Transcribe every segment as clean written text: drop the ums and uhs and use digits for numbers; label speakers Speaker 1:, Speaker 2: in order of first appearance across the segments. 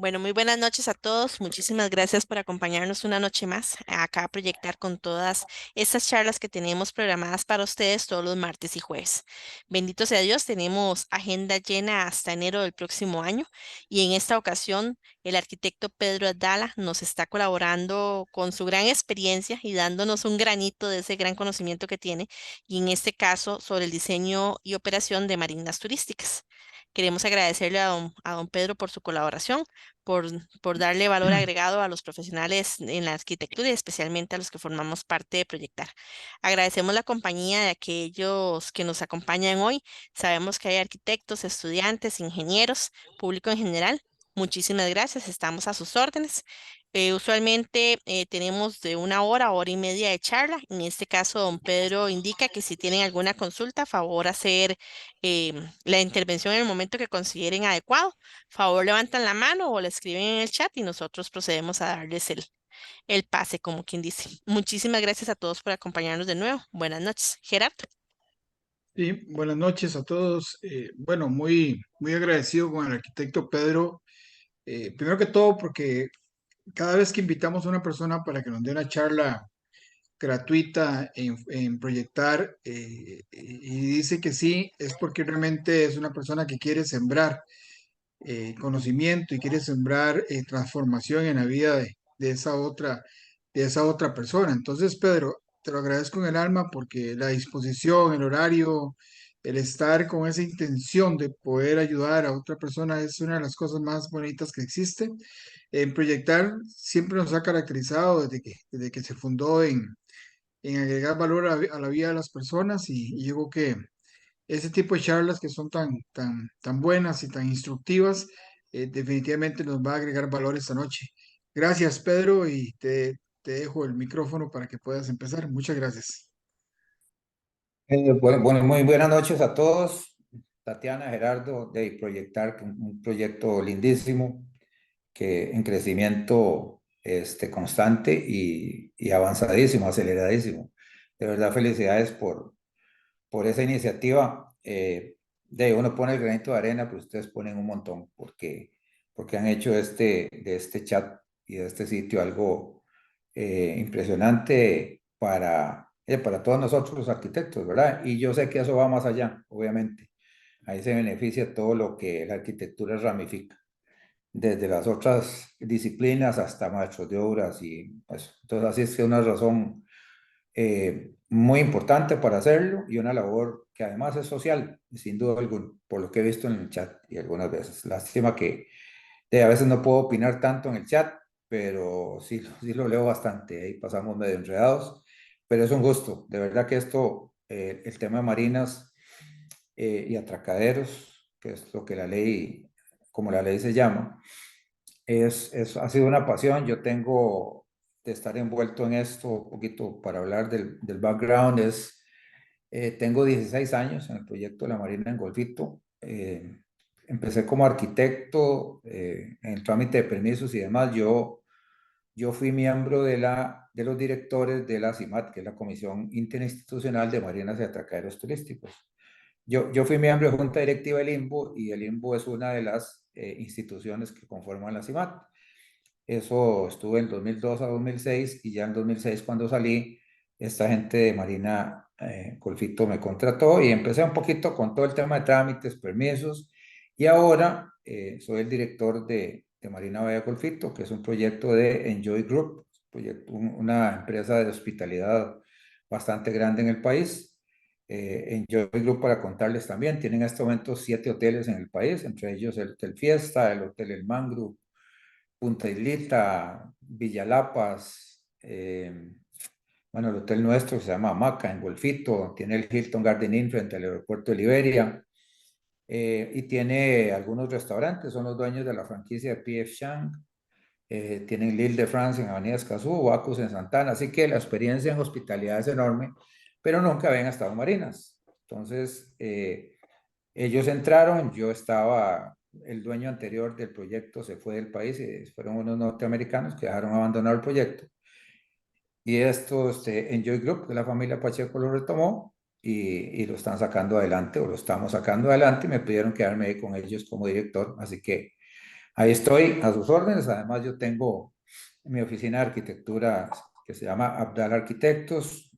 Speaker 1: Bueno, muy buenas noches a todos. Muchísimas gracias por acompañarnos una noche más acá a proyectar con todas estas charlas que tenemos programadas para ustedes todos los martes y jueves. Bendito sea Dios, tenemos agenda llena hasta enero del próximo año y en esta ocasión el arquitecto Pedro Adala nos está colaborando con su gran experiencia y dándonos un granito de ese gran conocimiento que tiene y en este caso sobre el diseño y operación de marinas turísticas. Queremos agradecerle a don Pedro por su colaboración por, por darle valor agregado a los profesionales en la arquitectura y especialmente a los que formamos parte de Proyectar. Agradecemos la compañía de aquellos que nos acompañan hoy. Sabemos que hay arquitectos, estudiantes, ingenieros, público en general. Muchísimas gracias, estamos a sus órdenes. Usualmente tenemos de una hora y media de charla. En este caso, don Pedro indica que si tienen alguna consulta, favor hacer la intervención en el momento que consideren adecuado. Favor, levantan la mano o la escriben en el chat y nosotros procedemos a darles el pase, como quien dice. Muchísimas gracias a todos por acompañarnos de nuevo. Buenas noches. Gerardo.
Speaker 2: Sí, buenas noches a todos. Bueno, muy agradecido con el arquitecto Pedro. Primero que todo, porque cada vez que invitamos a una persona para que nos dé una charla gratuita en proyectar y dice que sí, es porque realmente es una persona que quiere sembrar conocimiento y quiere sembrar transformación en la vida de esa otra persona. Entonces, Pedro, te lo agradezco en el alma porque la disposición, el horario, el estar con esa intención de poder ayudar a otra persona es una de las cosas más bonitas que existe. En Proyectar siempre nos ha caracterizado desde que se fundó en agregar valor a la vida de las personas y yo creo que ese tipo de charlas que son tan buenas y tan instructivas, definitivamente nos va a agregar valor esta noche. Gracias, Pedro, y te dejo el micrófono para que puedas empezar. Muchas gracias.
Speaker 3: Bueno, muy buenas noches a todos. Tatiana, Gerardo, de Proyectar, que un proyecto lindísimo, que en crecimiento constante y avanzadísimo, aceleradísimo. De verdad, felicidades por esa iniciativa. Uno pone el granito de arena, pero ustedes ponen un montón, porque han hecho de este chat y de este sitio algo impresionante para todos nosotros los arquitectos, ¿verdad? Y yo sé que eso va más allá, obviamente. Ahí se beneficia todo lo que la arquitectura ramifica, desde las otras disciplinas hasta maestros de obras y pues, entonces así es que una razón muy importante para hacerlo y una labor que además es social, sin duda alguna, por lo que he visto en el chat y algunas veces. Lástima que a veces no puedo opinar tanto en el chat, pero sí, sí lo leo bastante, ahí pasamos medio enredados, pero es un gusto, de verdad que esto, el tema de marinas y atracaderos, que es lo que la ley, como la ley se llama, ha sido una pasión. Yo tengo de estar envuelto en esto un poquito para hablar del background. Tengo 16 años en el proyecto de la Marina en Golfito. Empecé como arquitecto en el trámite de permisos y demás. Yo fui miembro de los directores de la CIMAT, que es la Comisión Interinstitucional de Marinas y Atracaderos Turísticos. Yo fui miembro de Junta Directiva del INBO y el INBO es una de las instituciones que conforman la CIMAT. Eso estuve en 2002 a 2006 y ya en 2006 cuando salí, esta gente de Marina Golfito me contrató y empecé un poquito con todo el tema de trámites, permisos y ahora soy el director de Marina Bahía Golfito, que es un proyecto de Enjoy Group, una empresa de hospitalidad bastante grande en el país. Enjoy Group, para contarles también, tienen en este momento 7 hoteles en el país, entre ellos el Hotel Fiesta, el Hotel El Mangro, Punta Islita, Villalapas, bueno, el hotel nuestro se llama Hamaca, en Golfito, tiene el Hilton Garden Inn frente al aeropuerto de Liberia, y tiene algunos restaurantes, son los dueños de la franquicia de P.F. Chang, tienen L'Île de France en Avenida Escazú, Bacus en Santana, así que la experiencia en hospitalidad es enorme, pero nunca habían estado en marinas. Entonces, ellos entraron, yo estaba, el dueño anterior del proyecto se fue del país y fueron unos norteamericanos que dejaron abandonar el proyecto. Y esto, Enjoy Group, de la familia Pacheco, lo retomó y lo están sacando adelante, o lo estamos sacando adelante, y me pidieron quedarme ahí con ellos como director. Así que Ahí estoy a sus órdenes. Además, yo tengo mi oficina de arquitectura que se llama Abdal Arquitectos,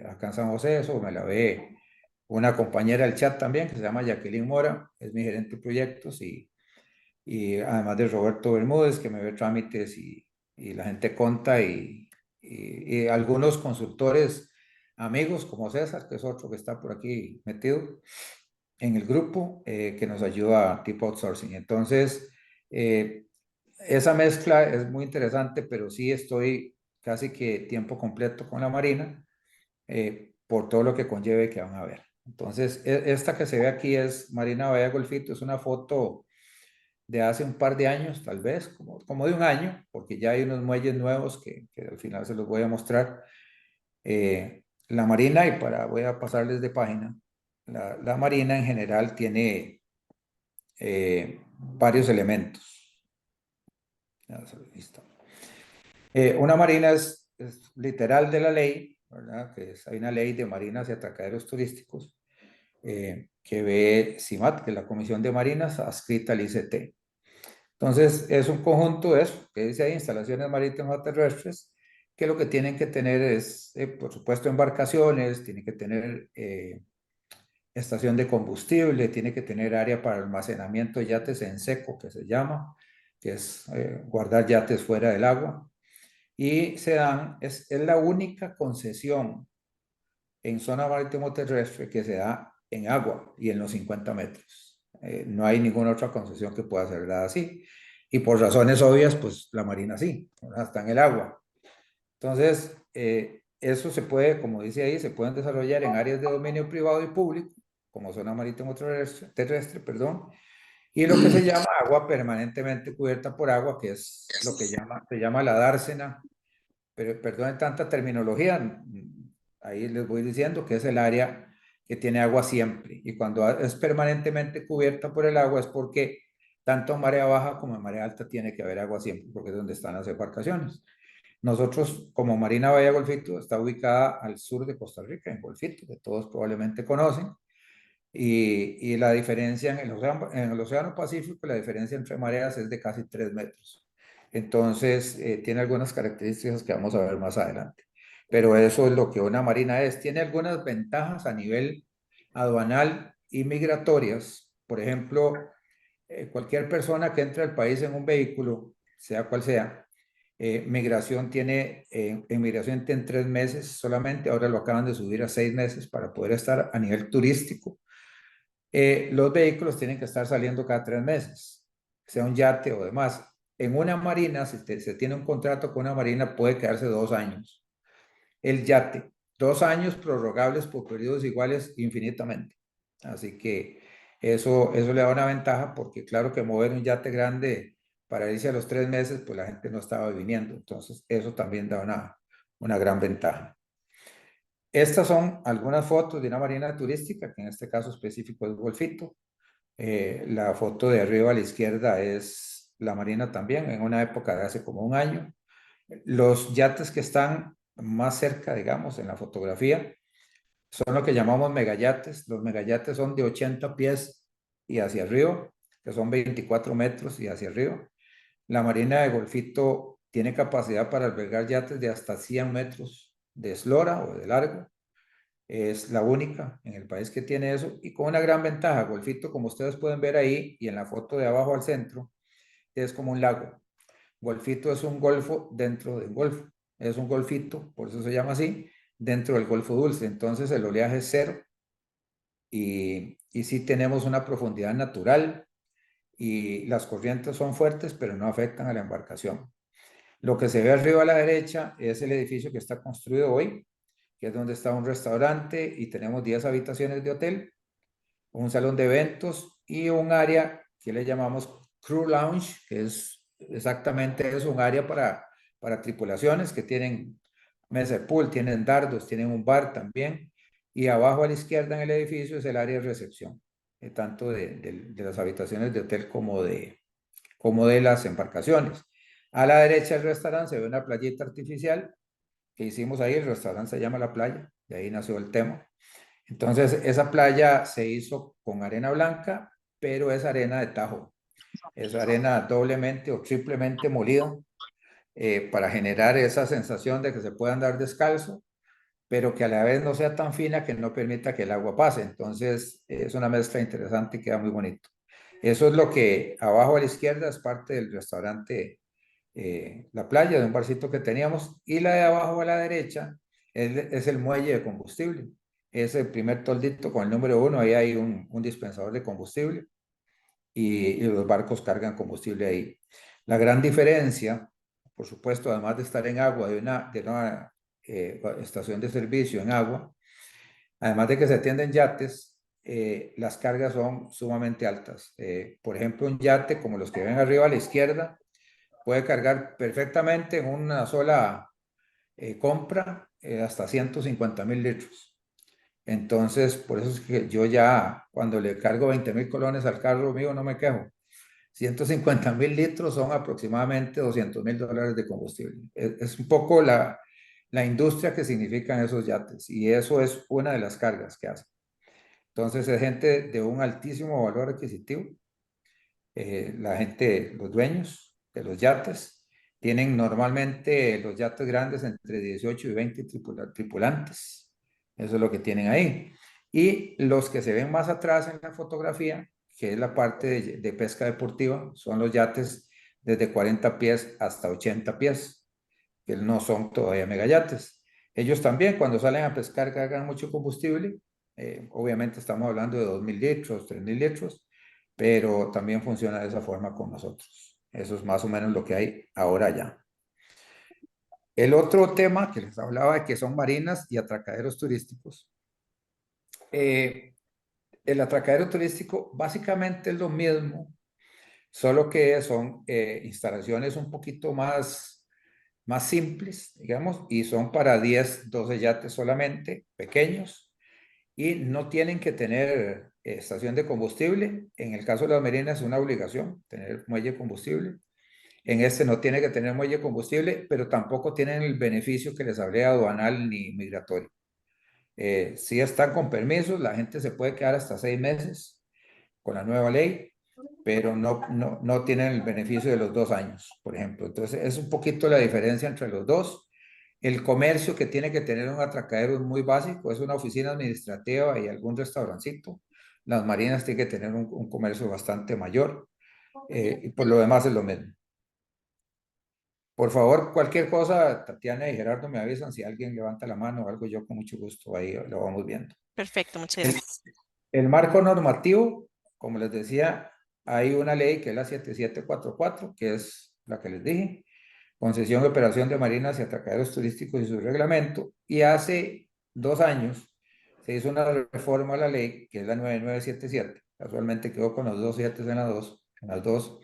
Speaker 3: acá en San José. Eso me la ve una compañera del chat también, que se llama Jacqueline Mora, es mi gerente de proyectos, y además de Roberto Bermúdez, que me ve trámites y la gente conta, y algunos consultores amigos, como César, que es otro que está por aquí metido en el grupo, que nos ayuda tipo outsourcing. Entonces, eh, esa mezcla es muy interesante, pero sí estoy casi que tiempo completo con la Marina, por todo lo que conlleve que van a ver. Entonces, esta que se ve aquí es Marina Bahía Golfito, es una foto de hace un par de años, tal vez, como de un año, porque ya hay unos muelles nuevos que al final se los voy a mostrar. La Marina, voy a pasarles de página, la Marina en general tiene varios elementos. Listo. Una marina es literal de la ley, ¿verdad? Hay una ley de marinas y atracaderos turísticos, que ve CIMAT, que es la Comisión de Marinas, adscrita al ICT. Entonces, es un conjunto de eso, que dice ahí, instalaciones marítimas o terrestres, que lo que tienen que tener es, por supuesto, embarcaciones, tiene que tener estación de combustible, tiene que tener área para almacenamiento de yates en seco, que se llama, que es guardar yates fuera del agua. Y es la única concesión en zona marítimo terrestre que se da en agua y en los 50 metros. No hay ninguna otra concesión que pueda ser dada así. Y por razones obvias, pues la Marina sí, ¿verdad? Está en el agua. Entonces, eso se puede, como dice ahí, se pueden desarrollar en áreas de dominio privado y público, como zona marítimo terrestre, perdón, y lo que se llama agua permanentemente cubierta por agua, que es lo que se llama la dársena, pero perdonen tanta terminología, ahí les voy diciendo que es el área que tiene agua siempre, y cuando es permanentemente cubierta por el agua es porque tanto en marea baja como en marea alta tiene que haber agua siempre, porque es donde están las embarcaciones. Nosotros, como Marina Bahía Golfito, está ubicada al sur de Costa Rica, en Golfito, que todos probablemente conocen, y la diferencia en el océano Pacífico, la diferencia entre mareas es de casi 3 metros. Entonces, tiene algunas características que vamos a ver más adelante. Pero eso es lo que una marina es. Tiene algunas ventajas a nivel aduanal y migratorias. Por ejemplo, cualquier persona que entre al país en un vehículo, sea cual sea, migración en migración tiene 3 meses solamente, ahora lo acaban de subir a 6 meses para poder estar a nivel turístico. Los vehículos tienen que estar saliendo cada 3 meses, sea un yate o demás. En una marina, si se tiene un contrato con una marina, puede quedarse 2 años. El yate, 2 años prorrogables por periodos iguales infinitamente. Así que eso le da una ventaja, porque claro que mover un yate grande para irse a los 3 meses, pues la gente no estaba viniendo. Entonces, eso también da una gran ventaja. Estas son algunas fotos de una marina turística, que en este caso específico es Golfito. La foto de arriba a la izquierda es la marina también, en una época de hace como un año. Los yates que están más cerca, digamos, en la fotografía, son lo que llamamos megayates. Los megayates son de 80 pies y hacia arriba, que son 24 metros y hacia arriba. La marina de Golfito tiene capacidad para albergar yates de hasta 100 metros de eslora o de largo. Es la única en el país que tiene eso, y con una gran ventaja. Golfito, como ustedes pueden ver ahí y en la foto de abajo al centro, es como un lago. Golfito es un golfo dentro de un golfo. Es un golfito, por eso se llama así, dentro del Golfo Dulce. Entonces el oleaje es cero, y sí tenemos una profundidad natural, y las corrientes son fuertes, pero no afectan a la embarcación. Lo que se ve arriba a la derecha es el edificio que está construido hoy, que es donde está un restaurante, y tenemos 10 habitaciones de hotel, un salón de eventos y un área que le llamamos Crew Lounge, que es exactamente eso, un área para tripulaciones que tienen mesa de pool, tienen dardos, tienen un bar también, y abajo a la izquierda en el edificio es el área de recepción, tanto de las habitaciones de hotel como de las embarcaciones. A la derecha del restaurante se ve una playita artificial que hicimos ahí. El restaurante se llama La Playa, de ahí nació el tema. Entonces, esa playa se hizo con arena blanca, pero es arena de Tajo. Es arena doblemente o triplemente molida para generar esa sensación de que se puede andar descalzo, pero que a la vez no sea tan fina que no permita que el agua pase. Entonces, es una mezcla interesante y queda muy bonito. Eso es lo que abajo a la izquierda es parte del restaurante La Playa, de un barcito que teníamos, y la de abajo a la derecha es el muelle de combustible. Es el primer toldito con el número 1, ahí hay un dispensador de combustible y los barcos cargan combustible ahí. La gran diferencia, por supuesto, además de estar en agua, de una estación de servicio en agua, además de que se atienden yates, las cargas son sumamente altas. Por ejemplo, un yate como los que ven arriba a la izquierda puede cargar perfectamente en una sola compra hasta 150.000 litros. Entonces, por eso es que yo ya cuando le cargo 20.000 colones al carro mío no me quejo. 150.000 litros son aproximadamente $200.000 de combustible. Es un poco la industria que significan esos yates y eso es una de las cargas que hacen. Entonces es gente de un altísimo valor adquisitivo. La gente, los dueños de los yates, tienen normalmente los yates grandes entre 18 y 20 tripulantes. Eso es lo que tienen ahí. Y los que se ven más atrás en la fotografía, que es la parte de pesca deportiva, son los yates desde 40 pies hasta 80 pies, que no son todavía megayates. Ellos también cuando salen a pescar cargan mucho combustible. Obviamente estamos hablando de 2.000 litros, 3.000 litros, pero también funciona de esa forma con nosotros. Eso es más o menos lo que hay ahora ya. El otro tema que les hablaba de que son marinas y atracaderos turísticos. El atracadero turístico básicamente es lo mismo, solo que son instalaciones un poquito más simples, digamos, y son para 10, 12 yates solamente, pequeños, y no tienen que tener estación de combustible. En el caso de las marinas es una obligación tener muelle de combustible. En este no tiene que tener muelle de combustible, pero tampoco tienen el beneficio que les hablé aduanal ni migratorio. Sí están con permisos, la gente se puede quedar hasta 6 meses con la nueva ley, pero no tienen el beneficio de los 2 años, por ejemplo. Entonces, es un poquito la diferencia entre los dos. El comercio que tiene que tener un atracadero es muy básico, es una oficina administrativa y algún restaurancito. Las marinas tienen que tener un comercio bastante mayor y por lo demás es lo mismo. Por favor, cualquier cosa, Tatiana y Gerardo me avisan si alguien levanta la mano o algo, yo con mucho gusto ahí lo vamos viendo.
Speaker 1: Perfecto, muchas
Speaker 3: El,
Speaker 1: gracias.
Speaker 3: el marco normativo, como les decía, hay una ley que es la 7744, que es la que les dije, concesión de operación de marinas y atracaderos turísticos y su reglamento, y hace 2 años se hizo una reforma a la ley, que es la 9977, casualmente quedó con los 2 7 en las dos,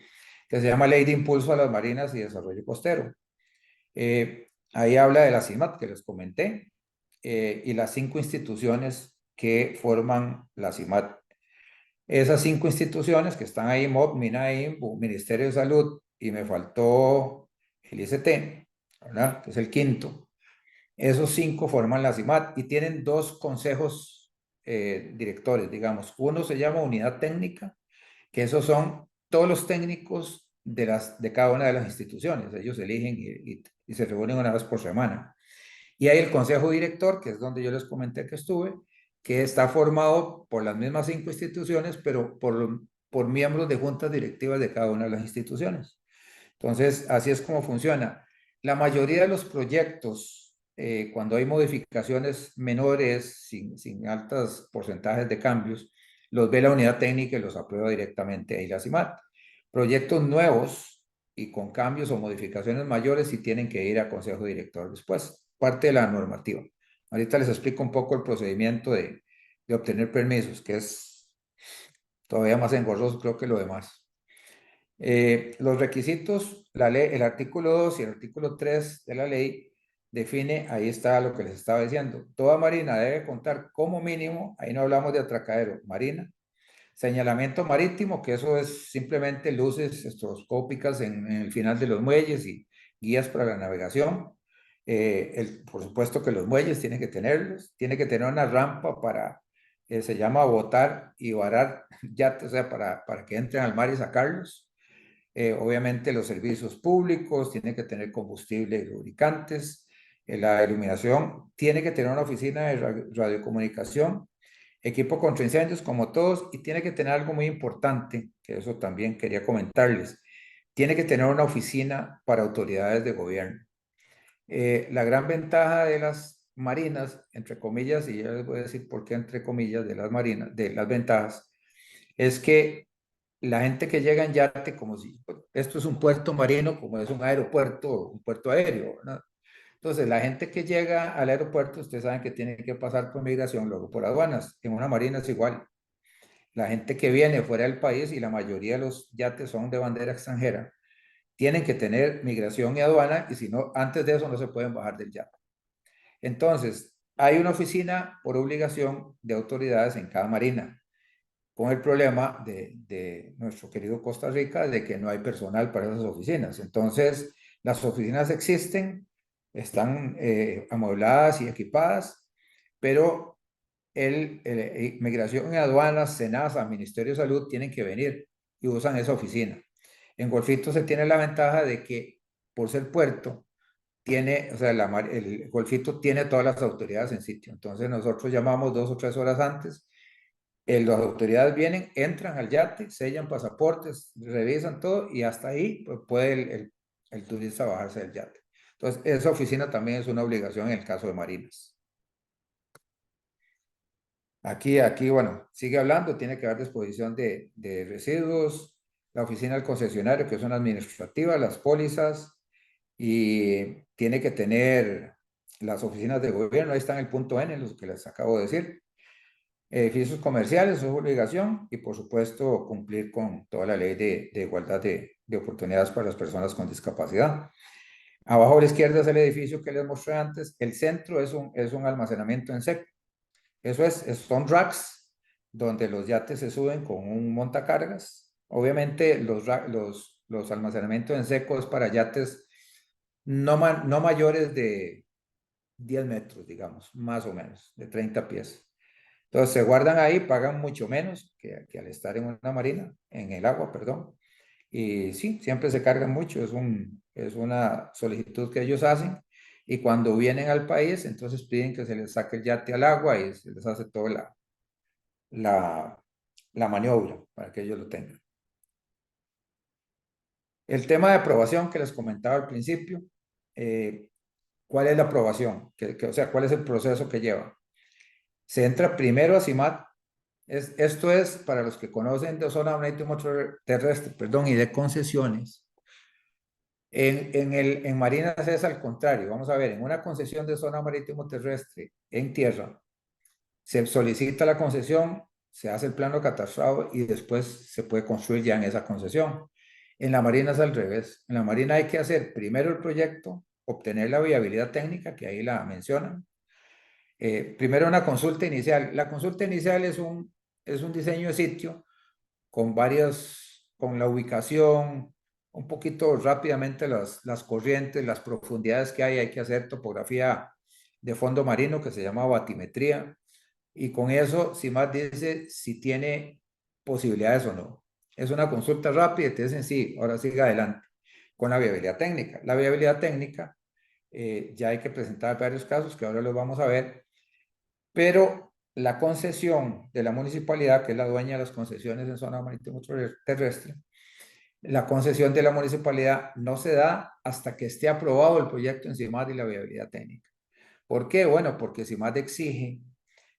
Speaker 3: que se llama Ley de Impulso a las Marinas y Desarrollo Costero. Ahí habla de la CIMAT que les comenté y las 5 instituciones que forman la CIMAT. Esas 5 instituciones que están ahí, MOB, MINAIM, Ministerio de Salud, y me faltó el ICT, ¿verdad? Que es el quinto. Esos 5 forman la CIMAT y tienen 2 consejos directores, digamos. Uno se llama Unidad Técnica, que esos son todos los técnicos de cada una de las instituciones. Ellos eligen y se reúnen una vez por semana. Y hay el consejo director, que es donde yo les comenté que estuve, que está formado por las mismas 5 instituciones, pero por miembros de juntas directivas de cada una de las instituciones. Entonces, así es como funciona. La mayoría de los proyectos, cuando hay modificaciones menores, sin altos porcentajes de cambios, los ve la unidad técnica y los aprueba directamente ahí la CIMAT. Proyectos nuevos y con cambios o modificaciones mayores sí tienen que ir a consejo director después, parte de la normativa. Ahorita les explico un poco el procedimiento de obtener permisos, que es todavía más engorroso creo que lo demás. Los requisitos, la ley, el artículo 2 y el artículo 3 de la ley define, ahí está lo que les estaba diciendo, toda marina debe contar como mínimo, ahí no hablamos de atracadero, marina, señalamiento marítimo, que eso es simplemente luces estroboscópicas en el final de los muelles y guías para la navegación. Por supuesto que los muelles tienen que tenerlos, tiene que tener una rampa para, se llama botar y varar yates, o sea, para que entren al mar y sacarlos. obviamente los servicios públicos, tiene que tener combustible y lubricantes, la iluminación, tiene que tener una oficina de radiocomunicación, equipo contra incendios como todos, y tiene que tener algo muy importante, que eso también quería comentarles, tiene que tener una oficina para autoridades de gobierno. La gran ventaja de las marinas, entre comillas, y ya les voy a decir por qué entre comillas de las marinas, de las ventajas, es que la gente que llega en yate, como si esto es un puerto marino, como es un aeropuerto, un puerto aéreo, ¿verdad? Entonces, la gente que llega al aeropuerto, ustedes saben que tiene que pasar por migración, luego por aduanas. En una marina es igual. La gente que viene fuera del país, y la mayoría de los yates son de bandera extranjera, tienen que tener migración y aduana, y si no, antes de eso no se pueden bajar del yate. Entonces, hay una oficina por obligación de autoridades en cada marina, con el problema de nuestro querido Costa Rica, de que no hay personal para esas oficinas. Entonces, las oficinas existen, están amuebladas y equipadas, pero Migración y Aduanas, SENASA, Ministerio de Salud tienen que venir y usan esa oficina. En Golfito se tiene la ventaja de que, por ser puerto, tiene, o sea, el Golfito tiene todas las autoridades en sitio. Entonces nosotros llamamos 2 o 3 horas antes, las autoridades vienen, entran al yate, sellan pasaportes, revisan todo, y hasta ahí pues, puede el turista bajarse del yate. Entonces, esa oficina también es una obligación en el caso de marinas. Aquí, bueno, sigue hablando, tiene que haber disposición de residuos, la oficina del concesionario, que son administrativas, las pólizas, y tiene que tener las oficinas de gobierno, ahí está en el punto N, los que les acabo de decir. Edificios comerciales, eso es obligación, y por supuesto cumplir con toda la ley de igualdad de oportunidades para las personas con discapacidad. Abajo a la izquierda es el edificio que les mostré antes. El centro es un almacenamiento en seco. Eso son racks donde los yates se suben con un montacargas. Obviamente los almacenamientos en seco es para yates no mayores de 10 metros, digamos, más o menos, de 30 pies. Entonces se guardan ahí, pagan mucho menos que al estar en una marina, en el agua, perdón. Y sí, siempre se cargan mucho, es una solicitud que ellos hacen. Y cuando vienen al país, entonces piden que se les saque el yate al agua y se les hace toda la maniobra para que ellos lo tengan. El tema de aprobación que les comentaba al principio, ¿cuál es la aprobación? O sea, ¿cuál es el proceso que lleva? Se entra primero a CIMAT. Esto es para los que conocen de zona marítimo terrestre, perdón, y de concesiones. En marinas es al contrario. Vamos a ver, en una concesión de zona marítimo terrestre en tierra, se solicita la concesión, se hace el plano catastrado y después se puede construir ya en esa concesión. En la marina es al revés. En la marina hay que hacer primero el proyecto, obtener la viabilidad técnica, que ahí la mencionan. Primero una consulta inicial. La consulta inicial es un diseño de sitio con la ubicación, un poquito rápidamente las corrientes, las profundidades que hay que hacer topografía de fondo marino que se llama batimetría, y con eso CIMAT dice si tiene posibilidades o no. Es una consulta rápida y te dicen sí, ahora sigue adelante con la viabilidad técnica. La viabilidad técnica, ya hay que presentar varios casos que ahora los vamos a ver, pero la concesión de la municipalidad, que es la dueña de las concesiones en zona marítimo terrestre, la concesión de la municipalidad no se da hasta que esté aprobado el proyecto en CIMAT y la viabilidad técnica. ¿Por qué? Bueno, porque CIMAT exige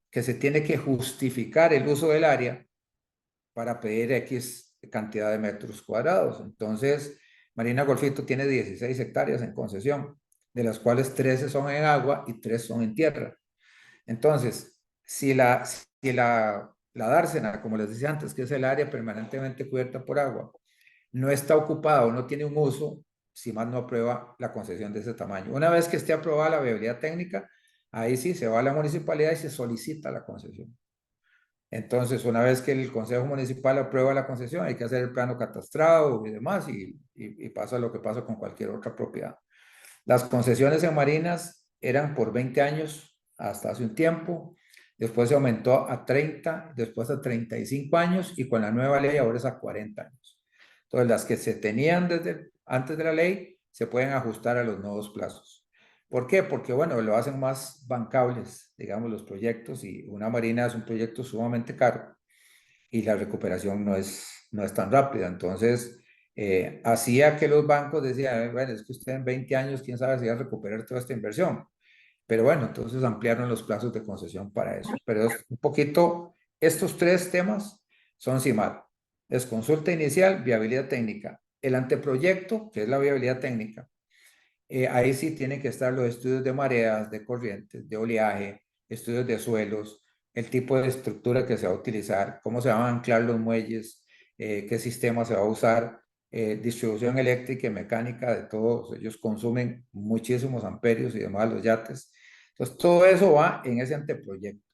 Speaker 3: que se tiene que justificar el uso del área para pedir X cantidad de metros cuadrados. Entonces, Marina Golfito tiene 16 hectáreas en concesión, de las cuales 13 son en agua y 3 son en tierra. Entonces, si la dársena, como les decía antes, que es el área permanentemente cubierta por agua, no está ocupada o no tiene un uso, CIMAT no aprueba la concesión de ese tamaño. Una vez que esté aprobada la viabilidad técnica, ahí sí se va a la municipalidad y se solicita la concesión. Entonces, una vez que el Consejo Municipal aprueba la concesión, hay que hacer el plano catastrado y demás, y pasa lo que pasa con cualquier otra propiedad. Las concesiones en marinas eran por 20 años hasta hace un tiempo, después se aumentó a 30, después a 35 años, y con la nueva ley ahora es a 40 años. Entonces, las que se tenían desde antes de la ley se pueden ajustar a los nuevos plazos. ¿Por qué? Porque, bueno, lo hacen más bancables, digamos, los proyectos, y una marina es un proyecto sumamente caro y la recuperación no es tan rápida. Entonces, hacía que los bancos decían, bueno, es que usted en 20 años, quién sabe si va a recuperar toda esta inversión. Pero bueno, entonces ampliaron los plazos de concesión para eso. Pero es un poquito, estos tres temas son CIMAT. Es consulta inicial, viabilidad técnica. El anteproyecto, que es la viabilidad técnica, ahí sí tienen que estar los estudios de mareas, de corrientes, de oleaje, estudios de suelos, el tipo de estructura que se va a utilizar, cómo se van a anclar los muelles, qué sistema se va a usar, distribución eléctrica y mecánica de todos. Ellos consumen muchísimos amperios y demás los yates. Entonces, todo eso va en ese anteproyecto.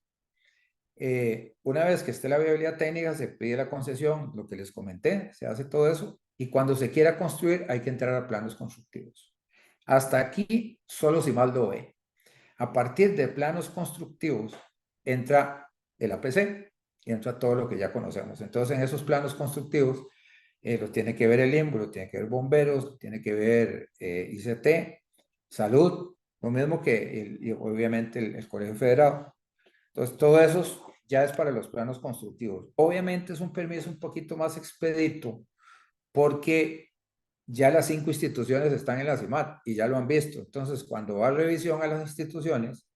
Speaker 3: Una vez que esté la viabilidad técnica, se pide la concesión, lo que les comenté, se hace todo eso, y cuando se quiera construir hay que entrar a planos constructivos. Hasta aquí, solo si mal lo ve. A partir de planos constructivos, entra el APC y entra todo lo que ya conocemos. Entonces, en esos planos constructivos, los tiene que ver el INBU, lo tiene que ver bomberos, lo tiene que ver ICT, salud, lo mismo que y obviamente el Colegio Federado. Entonces, todo eso ya es para los planos constructivos. Obviamente es un permiso un poquito más expedito porque ya las 5 instituciones están en la CIMAT y ya lo han visto. Entonces, cuando va a revisión a las instituciones,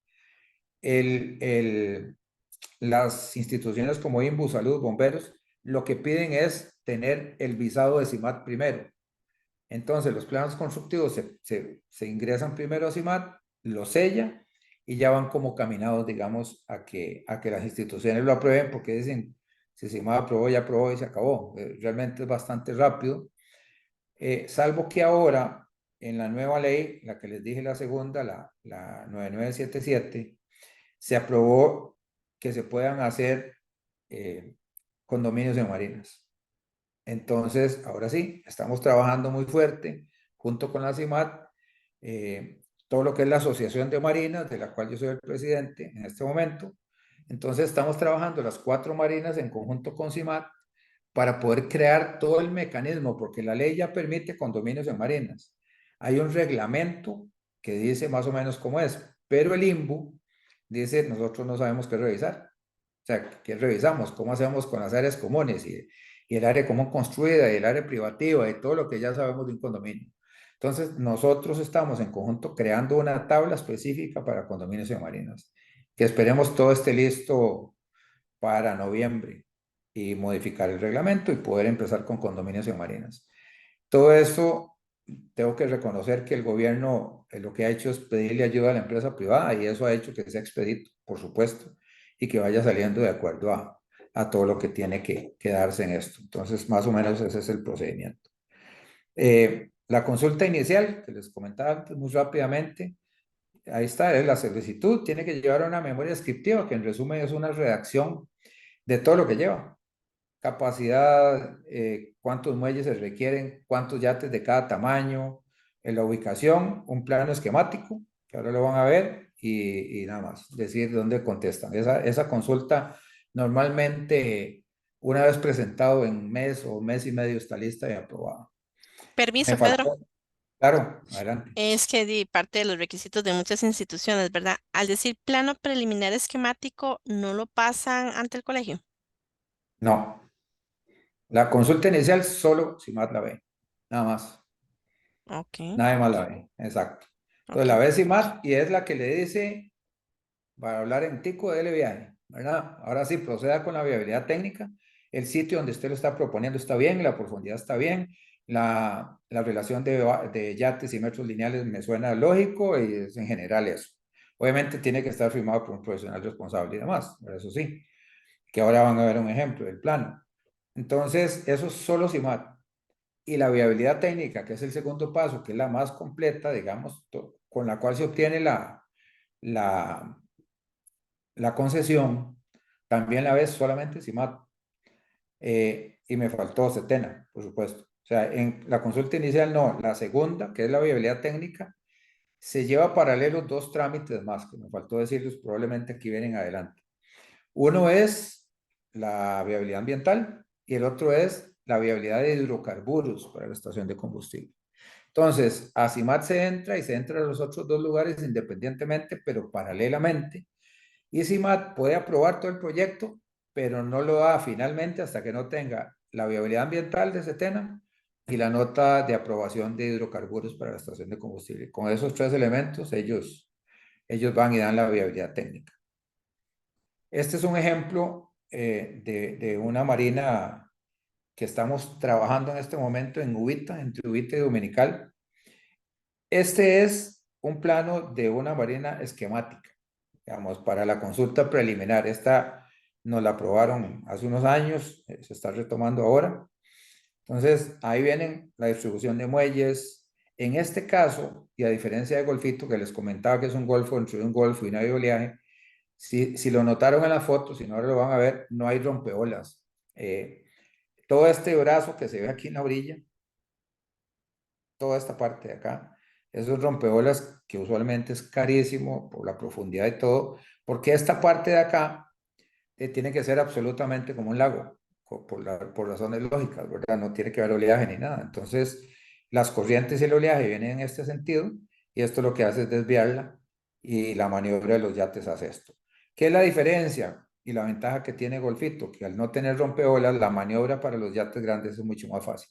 Speaker 3: las instituciones como INBU, Salud, Bomberos, lo que piden es tener el visado de CIMAT primero. Entonces, los planos constructivos se ingresan primero a CIMAT, lo sella y ya van como caminados, digamos, a que las instituciones lo aprueben, porque dicen, si CIMAT aprobó, ya aprobó y se acabó. Realmente es bastante rápido. Salvo que ahora, en la nueva ley, la que les dije la segunda, la 9977, se aprobó que se puedan hacer condominios en marinas. Entonces, ahora sí, estamos trabajando muy fuerte junto con la CIMAT, todo lo que es la Asociación de Marinas, de la cual yo soy el presidente en este momento. Entonces, estamos trabajando las 4 marinas en conjunto con CIMAT para poder crear todo el mecanismo, porque la ley ya permite condominios en marinas. Hay un reglamento que dice más o menos cómo es, pero el INBU dice, nosotros no sabemos qué revisar. O sea, ¿qué revisamos? ¿Cómo hacemos con las áreas comunes y el área común construida y el área privativa y todo lo que ya sabemos de un condominio? Entonces, nosotros estamos en conjunto creando una tabla específica para condominios en marinas, que esperemos todo esté listo para noviembre y modificar el reglamento y poder empezar con condominios en marinas. Todo eso, tengo que reconocer que el gobierno lo que ha hecho es pedirle ayuda a la empresa privada y eso ha hecho que sea expedito, por supuesto, y que vaya saliendo de acuerdo a todo lo que tiene que darse en esto. Entonces, más o menos ese es el procedimiento. La consulta inicial, que les comentaba antes muy rápidamente, ahí está, es la solicitud, tiene que llevar una memoria descriptiva, que en resumen es una redacción de todo lo que lleva. Capacidad, cuántos muelles se requieren, cuántos yates de cada tamaño, en la ubicación, un plano esquemático, que ahora lo van a ver, y nada más, decir dónde contestan. Esa consulta normalmente, una vez presentado en mes o mes y medio, está lista y aprobada. Me
Speaker 1: Permiso, Pedro.
Speaker 3: faltó, claro, adelante.
Speaker 1: Es que parte de los requisitos de muchas instituciones, ¿verdad? Al decir plano preliminar esquemático, no lo pasan ante el colegio.
Speaker 3: No, la consulta inicial solo si más la ve, nada más.
Speaker 1: Ok,
Speaker 3: Nadie más la ve, exacto. Entonces la
Speaker 1: ok.
Speaker 3: ve sin más y es la que le dice, para hablar en tico, dele viaje, ¿verdad? Ahora sí, proceda con la viabilidad técnica. El sitio donde usted lo está proponiendo está bien, la profundidad está bien, la relación de yates y metros lineales me suena lógico y es en general eso. Obviamente tiene que estar firmado por un profesional responsable y demás, pero eso sí, que ahora van a ver un ejemplo del plano. Entonces, eso es solo CIMAT. Y la viabilidad técnica, que es el segundo paso, que es la más completa, digamos, con la cual se obtiene la, la concesión, también la ves solamente CIMAT. Y me faltó CETENA, por supuesto. O sea, en la consulta inicial no, la segunda, que es la viabilidad técnica, se lleva paralelos 2 trámites más, que me faltó decirles, probablemente aquí vienen adelante. Uno es la viabilidad ambiental y el otro es la viabilidad de hidrocarburos para la estación de combustible. Entonces, a CIMAT se entra y se entra a los otros dos lugares independientemente, pero paralelamente. Y CIMAT puede aprobar todo el proyecto, pero no lo da finalmente hasta que no tenga la viabilidad ambiental de Setena y la nota de aprobación de hidrocarburos para la estación de combustible. Con esos tres elementos, ellos van y dan la viabilidad técnica. Este es un ejemplo de una marina que estamos trabajando en este momento en Ubita, entre Ubita y Dominical. Este es un plano de una marina esquemática, digamos, para la consulta preliminar. Esta nos la aprobaron hace unos años, se está retomando ahora. Entonces, ahí vienen la distribución de muelles. En este caso, y a diferencia de Golfito, que les comentaba que es un golfo dentro de un golfo y no hay oleaje, si lo notaron en la foto, si no ahora lo van a ver, no hay rompeolas. Todo este brazo que se ve aquí en la orilla, toda esta parte de acá, esos rompeolas que usualmente es carísimo por la profundidad y todo, porque esta parte de acá tiene que ser absolutamente como un lago, por razones lógicas, ¿verdad? No tiene que haber oleaje ni nada. Entonces, las corrientes y el oleaje vienen en este sentido y esto lo que hace es desviarla y la maniobra de los yates hace esto. ¿Qué es la diferencia y la ventaja que tiene Golfito? Que al no tener rompeolas, la maniobra para los yates grandes es mucho más fácil.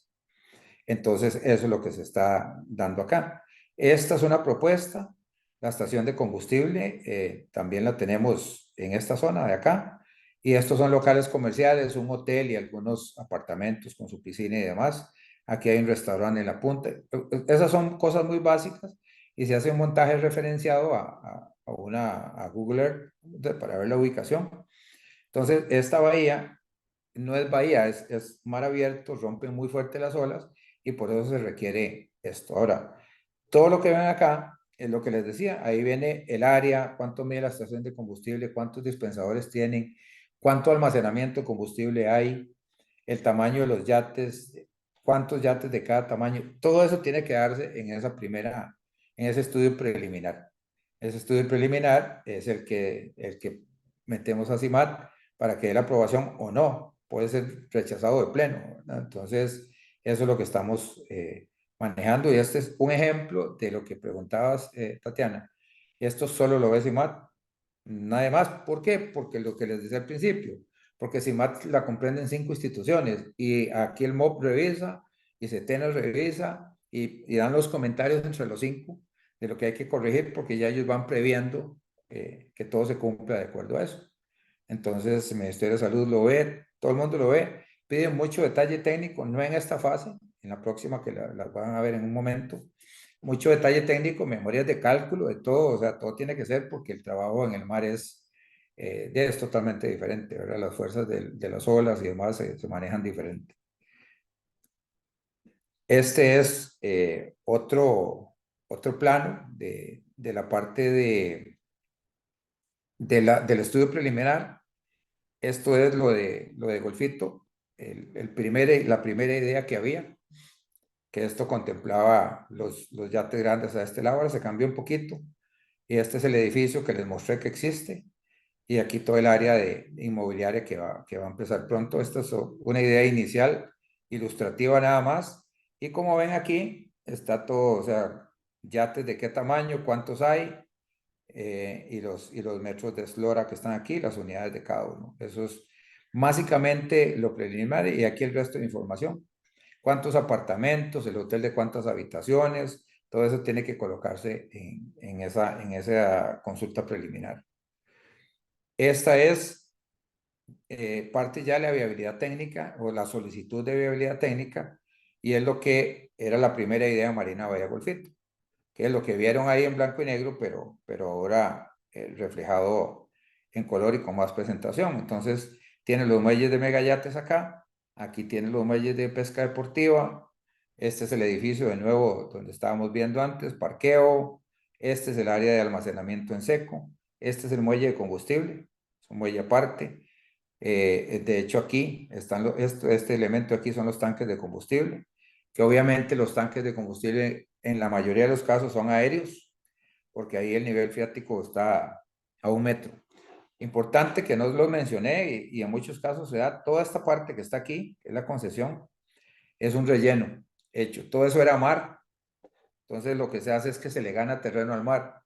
Speaker 3: Entonces, eso es lo que se está dando acá. Esta es una propuesta. La estación de combustible también la tenemos en esta zona de acá. Y estos son locales comerciales, un hotel y algunos apartamentos con su piscina y demás. Aquí hay un restaurante en la punta. Esas son cosas muy básicas y se hace un montaje referenciado a Google Earth para ver la ubicación. Entonces, esta bahía no es bahía, es mar abierto, rompen muy fuerte las olas y por eso se requiere esto. Ahora, todo lo que ven acá es lo que les decía, ahí viene el área, cuánto mide la estación de combustible, cuántos dispensadores tienen, cuánto almacenamiento de combustible hay, el tamaño de los yates, cuántos yates de cada tamaño, todo eso tiene que darse en en ese estudio preliminar. Ese estudio preliminar es el que metemos a CIMAT para que dé la aprobación o no, puede ser rechazado de pleno, ¿verdad? Entonces, eso es lo que estamos manejando y este es un ejemplo de lo que preguntabas, Tatiana. Esto solo lo ve CIMAT, nada más. ¿Por qué? Porque lo que les decía al principio, porque CIMAT la comprenden 5 instituciones y aquí el MOP revisa y CETENA revisa y dan los comentarios entre los 5 de lo que hay que corregir porque ya ellos van previendo que todo se cumpla de acuerdo a eso. Entonces, el Ministerio de Salud lo ve, todo el mundo lo ve, pide mucho detalle técnico, no en esta fase, en la próxima que las van a ver en un momento, mucho detalle técnico, memorias de cálculo, de todo, o sea, todo tiene que ser porque el trabajo en el mar es totalmente diferente, ¿verdad? Las fuerzas de las olas y demás se manejan diferente. Este es otro plano de la parte del estudio preliminar. Esto es lo de Golfito, la primera idea que había, que esto contemplaba los yates grandes a este lado. Ahora se cambió un poquito y este es el edificio que les mostré que existe y aquí todo el área de inmobiliaria que va a empezar pronto. Esta es una idea inicial, ilustrativa nada más, y como ven aquí está todo, o sea, yates de qué tamaño, cuántos hay, y los metros de eslora que están aquí, las unidades de cada uno. Eso es básicamente lo preliminar y aquí el resto de información. ¿Cuántos apartamentos, el hotel de cuántas habitaciones? Todo eso tiene que colocarse en esa consulta preliminar. Esta es parte ya de la viabilidad técnica o la solicitud de viabilidad técnica y es lo que era la primera idea de Marina Bahía Golfito, que es lo que vieron ahí en blanco y negro, pero ahora reflejado en color y con más presentación. Entonces, tiene los muelles de megayates acá, aquí tiene los muelles de pesca deportiva, este es el edificio de nuevo donde estábamos viendo antes, parqueo, este es el área de almacenamiento en seco, este es el muelle de combustible, es un muelle aparte. De hecho, aquí están este elemento aquí son los tanques de combustible, que obviamente los tanques de combustible en la mayoría de los casos son aéreos, porque ahí el nivel freático está a 1 metro. Importante que no lo mencioné y en muchos casos se da toda esta parte que está aquí, que es la concesión, es un relleno hecho. Todo eso era mar. Entonces lo que se hace es que se le gana terreno al mar,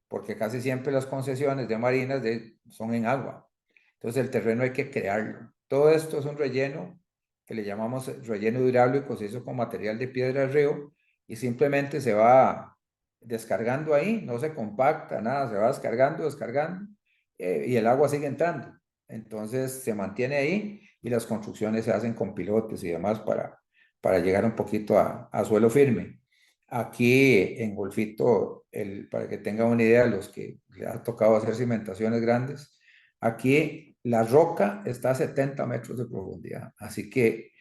Speaker 3: porque casi siempre las concesiones de marinas son en agua. Entonces el terreno hay que crearlo. Todo esto es un relleno que le llamamos relleno hidráulico, se hizo con material de piedra del río y simplemente se va descargando ahí, no se compacta, nada, se va descargando, descargando y el agua sigue entrando. Entonces se mantiene ahí y las construcciones se hacen con pilotes y demás para llegar un poquito a suelo firme. Aquí en Golfito, para que tengan una idea, los que le ha tocado hacer cimentaciones grandes, aquí la roca está a 70 metros de profundidad, así que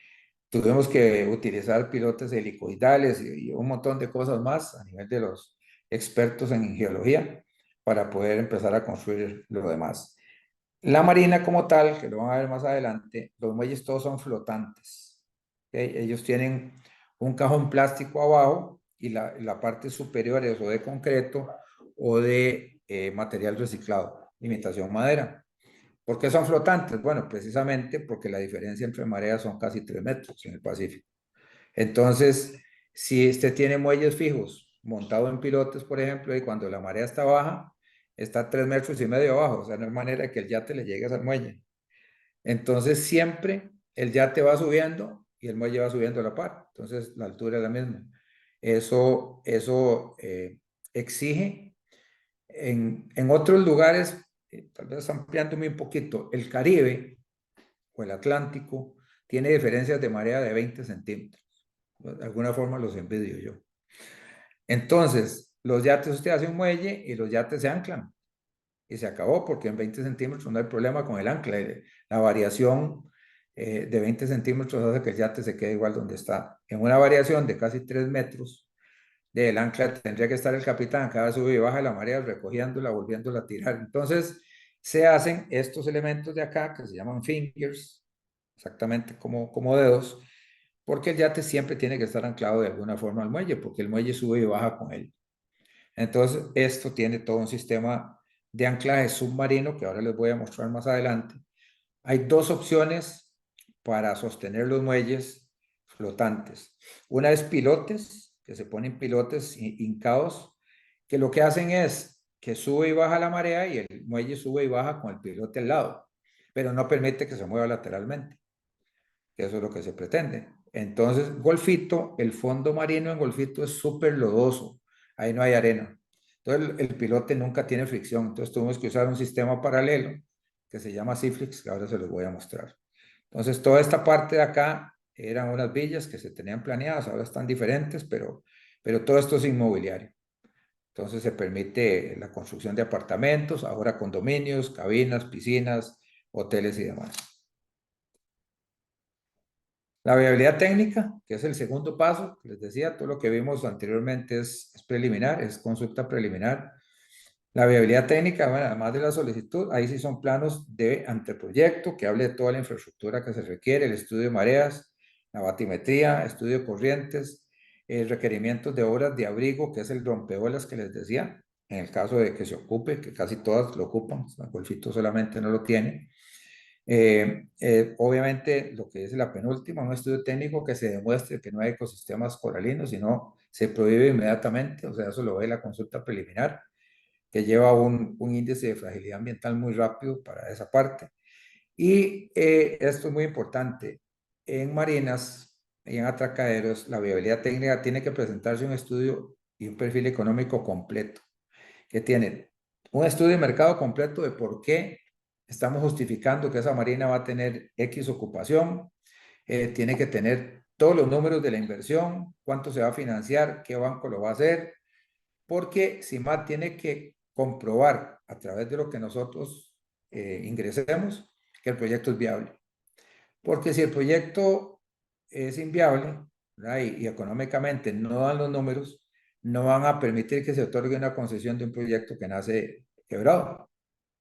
Speaker 3: tuvimos que utilizar pilotes helicoidales y un montón de cosas más a nivel de los expertos en geología para poder empezar a construir lo demás. La marina como tal, que lo van a ver más adelante, los muelles todos son flotantes. ¿Okay? Ellos tienen un cajón plástico abajo y la parte superior es o de concreto o de material reciclado, imitación madera. ¿Por qué son flotantes? Bueno, precisamente porque la diferencia entre mareas son casi 3 metros en el Pacífico. Entonces, si usted tiene muelles fijos montados en pilotes, por ejemplo, y cuando la marea está baja, está 3,5 metros abajo, o sea, no hay manera de que el yate le llegue al muelle. Entonces, siempre el yate va subiendo y el muelle va subiendo a la par. Entonces, la altura es la misma. Eso exige en otros lugares, tal vez ampliándome un poquito, el Caribe o el Atlántico tiene diferencias de marea de 20 centímetros. De alguna forma los envidio yo. Entonces, los yates, usted hace un muelle y los yates se anclan. Y se acabó porque en 20 centímetros no hay problema con el ancla. La variación de 20 centímetros hace que el yate se quede igual donde está. En una variación de casi 3 metros del ancla tendría que estar el capitán cada sube y baja la marea recogiéndola, volviéndola a tirar. Entonces, se hacen estos elementos de acá que se llaman fingers, exactamente como dedos, porque el yate siempre tiene que estar anclado de alguna forma al muelle, porque el muelle sube y baja con él. Entonces, esto tiene todo un sistema de anclaje submarino que ahora les voy a mostrar más adelante. Hay dos opciones para sostener los muelles flotantes. Una es pilotes, que se ponen pilotes hincados, que lo que hacen es que sube y baja la marea y el muelle sube y baja con el pilote al lado, pero no permite que se mueva lateralmente, que eso es lo que se pretende. Entonces, Golfito, el fondo marino en Golfito es súper lodoso, ahí no hay arena. Entonces, el pilote nunca tiene fricción, entonces tuvimos que usar un sistema paralelo que se llama Ciflix, que ahora se los voy a mostrar. Entonces, toda esta parte de acá eran unas villas que se tenían planeadas, ahora están diferentes, pero todo esto es inmobiliario. Entonces, se permite la construcción de apartamentos, ahora condominios, cabinas, piscinas, hoteles y demás. La viabilidad técnica, que es el segundo paso, les decía, todo lo que vimos anteriormente es preliminar, es consulta preliminar. La viabilidad técnica, bueno, además de la solicitud, ahí sí son planos de anteproyecto que hable de toda la infraestructura que se requiere, el estudio de mareas, la batimetría, estudio de corrientes, requerimientos de obras de abrigo, que es el rompeolas que les decía, en el caso de que se ocupe, que casi todas lo ocupan, el Golfito solamente no lo tiene. Obviamente, lo que es la penúltima, un estudio técnico que se demuestre que no hay ecosistemas coralinos, sino se prohíbe inmediatamente, o sea, eso lo ve la consulta preliminar, que lleva un índice de fragilidad ambiental muy rápido para esa parte. Y esto es muy importante, en marinas y en atracaderos, la viabilidad técnica tiene que presentarse un estudio y un perfil económico completo, que tiene un estudio de mercado completo de por qué estamos justificando que esa marina va a tener X ocupación, tiene que tener todos los números de la inversión, cuánto se va a financiar, qué banco lo va a hacer, porque CIMAT tiene que comprobar a través de lo que nosotros ingresemos que el proyecto es viable. Porque si el proyecto es inviable, y económicamente no dan los números, no van a permitir que se otorgue una concesión de un proyecto que nace quebrado.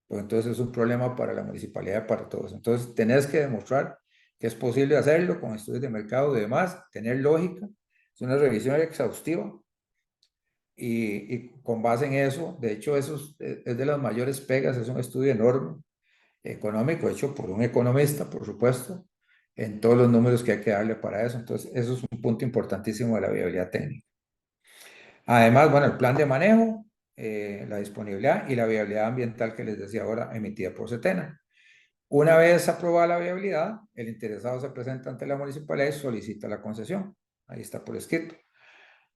Speaker 3: Pues entonces es un problema para la municipalidad, para todos. Entonces tenés que demostrar que es posible hacerlo con estudios de mercado y demás, tener lógica, es una revisión exhaustiva y con base en eso, de hecho eso es de las mayores pegas, es un estudio enorme, económico, hecho por un economista, por supuesto, en todos los números que hay que darle para eso. Entonces, eso es un punto importantísimo de la viabilidad técnica. Además, bueno, el plan de manejo, la disponibilidad y la viabilidad ambiental que les decía ahora, emitida por Setena. Una vez aprobada la viabilidad, el interesado se presenta ante la municipalidad y solicita la concesión. Ahí está por escrito.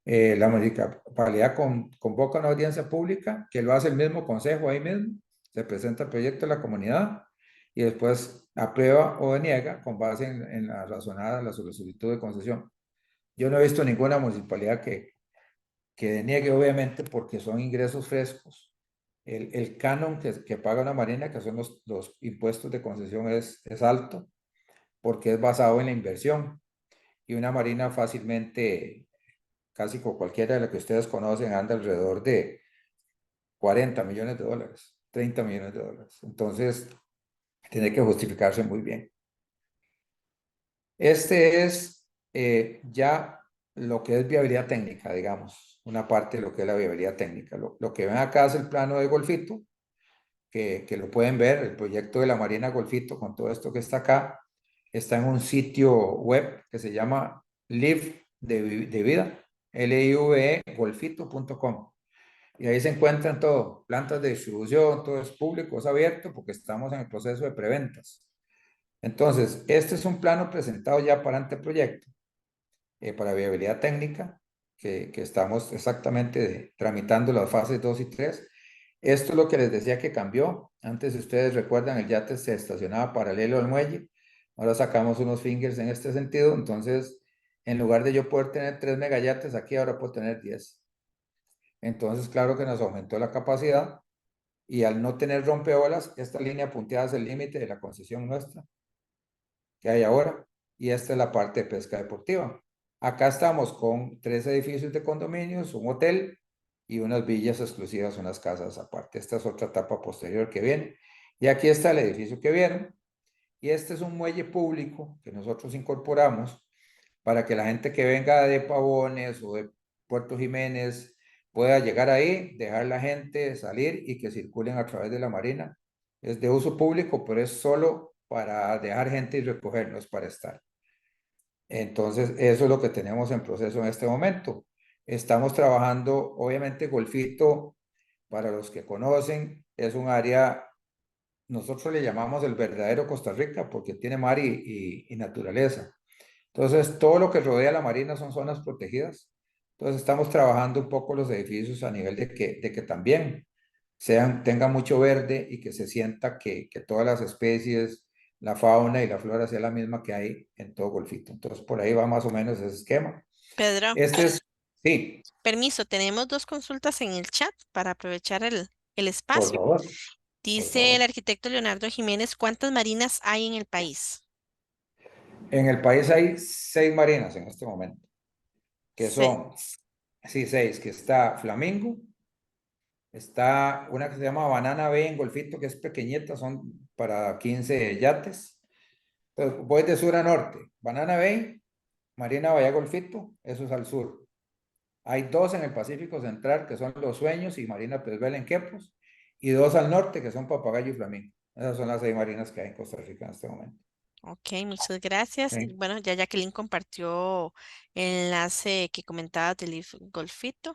Speaker 3: La municipalidad convoca una audiencia pública que lo hace el mismo consejo ahí mismo. Se presenta el proyecto de la comunidad y después aprueba o deniega con base en la razonada la solicitud de concesión. Yo no he visto ninguna municipalidad que deniegue, obviamente, porque son ingresos frescos. El canon que paga una marina, que son los impuestos de concesión, es alto porque es basado en la inversión. Y una marina fácilmente, casi con cualquiera de las que ustedes conocen, anda alrededor de 40 millones de dólares, 30 millones de dólares. Entonces, tiene que justificarse muy bien. Este es ya lo que es viabilidad técnica, digamos, una parte de lo que es la viabilidad técnica. Lo que ven acá es el plano de Golfito, que lo pueden ver, el proyecto de la Marina Golfito con todo esto que está acá, está en un sitio web que se llama Live de Vida, live golfito.com. Y ahí se encuentran todo, plantas de distribución, todo es público, es abierto porque estamos en el proceso de preventas. Entonces, este es un plano presentado ya para anteproyecto, para viabilidad técnica, que estamos exactamente tramitando las fases 2 y 3. Esto es lo que les decía que cambió. Antes, si ustedes recuerdan, el yate se estacionaba paralelo al muelle. Ahora sacamos unos fingers en este sentido. Entonces, en lugar de yo poder tener 3 megayates aquí, ahora puedo tener 10. Entonces, claro que nos aumentó la capacidad y al no tener rompeolas, esta línea punteada es el límite de la concesión nuestra que hay ahora. Y esta es la parte de pesca deportiva. Acá estamos con 3 edificios de condominios, un hotel y unas villas exclusivas, unas casas aparte. Esta es otra etapa posterior que viene. Y aquí está el edificio que vieron. Y este es un muelle público que nosotros incorporamos para que la gente que venga de Pavones o de Puerto Jiménez pueda llegar ahí, dejar la gente salir y que circulen a través de la marina. Es de uso público, pero es solo para dejar gente y recoger, no es para estar. Entonces, eso es lo que tenemos en proceso en este momento. Estamos trabajando, obviamente, Golfito, para los que conocen, es un área, nosotros le llamamos el verdadero Costa Rica porque tiene mar y naturaleza. Entonces, todo lo que rodea la marina son zonas protegidas. Entonces, estamos trabajando un poco los edificios a nivel de que también tengan mucho verde y que se sienta que todas las especies, la fauna y la flora sea la misma que hay en todo Golfito. Entonces, por ahí va más o menos ese esquema.
Speaker 1: Pedro,
Speaker 3: Este es, sí,
Speaker 1: permiso, tenemos dos consultas en el chat para aprovechar el
Speaker 3: por
Speaker 1: espacio.
Speaker 3: favor, por
Speaker 1: Dice el
Speaker 3: favor.
Speaker 1: arquitecto Leonardo Jiménez, ¿cuántas marinas hay en el país?
Speaker 3: En el país hay 6 marinas en este momento, que
Speaker 1: Se-
Speaker 3: son, sí, 6, que está Flamingo, está una que se llama Banana Bay en Golfito, que es pequeñita, son para 15 yates. Entonces, voy de sur a norte. Banana Bay, Marina Bahía Golfito, eso es al sur. Hay 2 en el Pacífico Central, que son Los Sueños y Marina Pesbel en Quepos, y 2 al norte, que son Papagayo y Flamingo. Esas son las 6 marinas que hay en Costa Rica en este momento.
Speaker 1: Ok, muchas gracias. Y
Speaker 3: ¿Sí?
Speaker 1: bueno, ya Jacqueline compartió el enlace que comentaba del Golfito.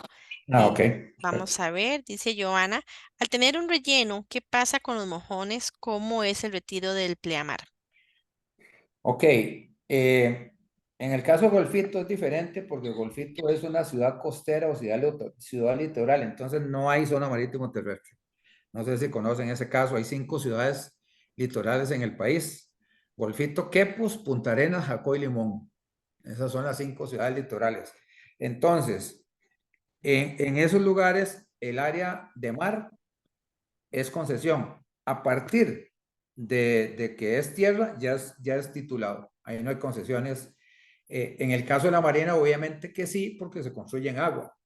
Speaker 3: Ah, ok,
Speaker 1: Vamos
Speaker 3: perfecto.
Speaker 1: a ver, dice Joana, al tener un relleno, ¿qué pasa con los mojones? ¿Cómo es el retiro del pleamar?
Speaker 3: Ok, en el caso de Golfito es diferente porque Golfito es una ciudad costera o ciudad litoral, entonces no hay zona marítimo terrestre. No sé si conocen ese caso, hay 5 ciudades litorales en el país. Golfito, Quepos, Punta Arenas, Jacó y Limón. Esas son las 5 ciudades litorales. Entonces, en esos lugares, el área de mar es concesión. A partir de que es tierra, ya es titulado. Ahí no hay concesiones. En el caso de la marina, obviamente que sí, porque se construye en agua.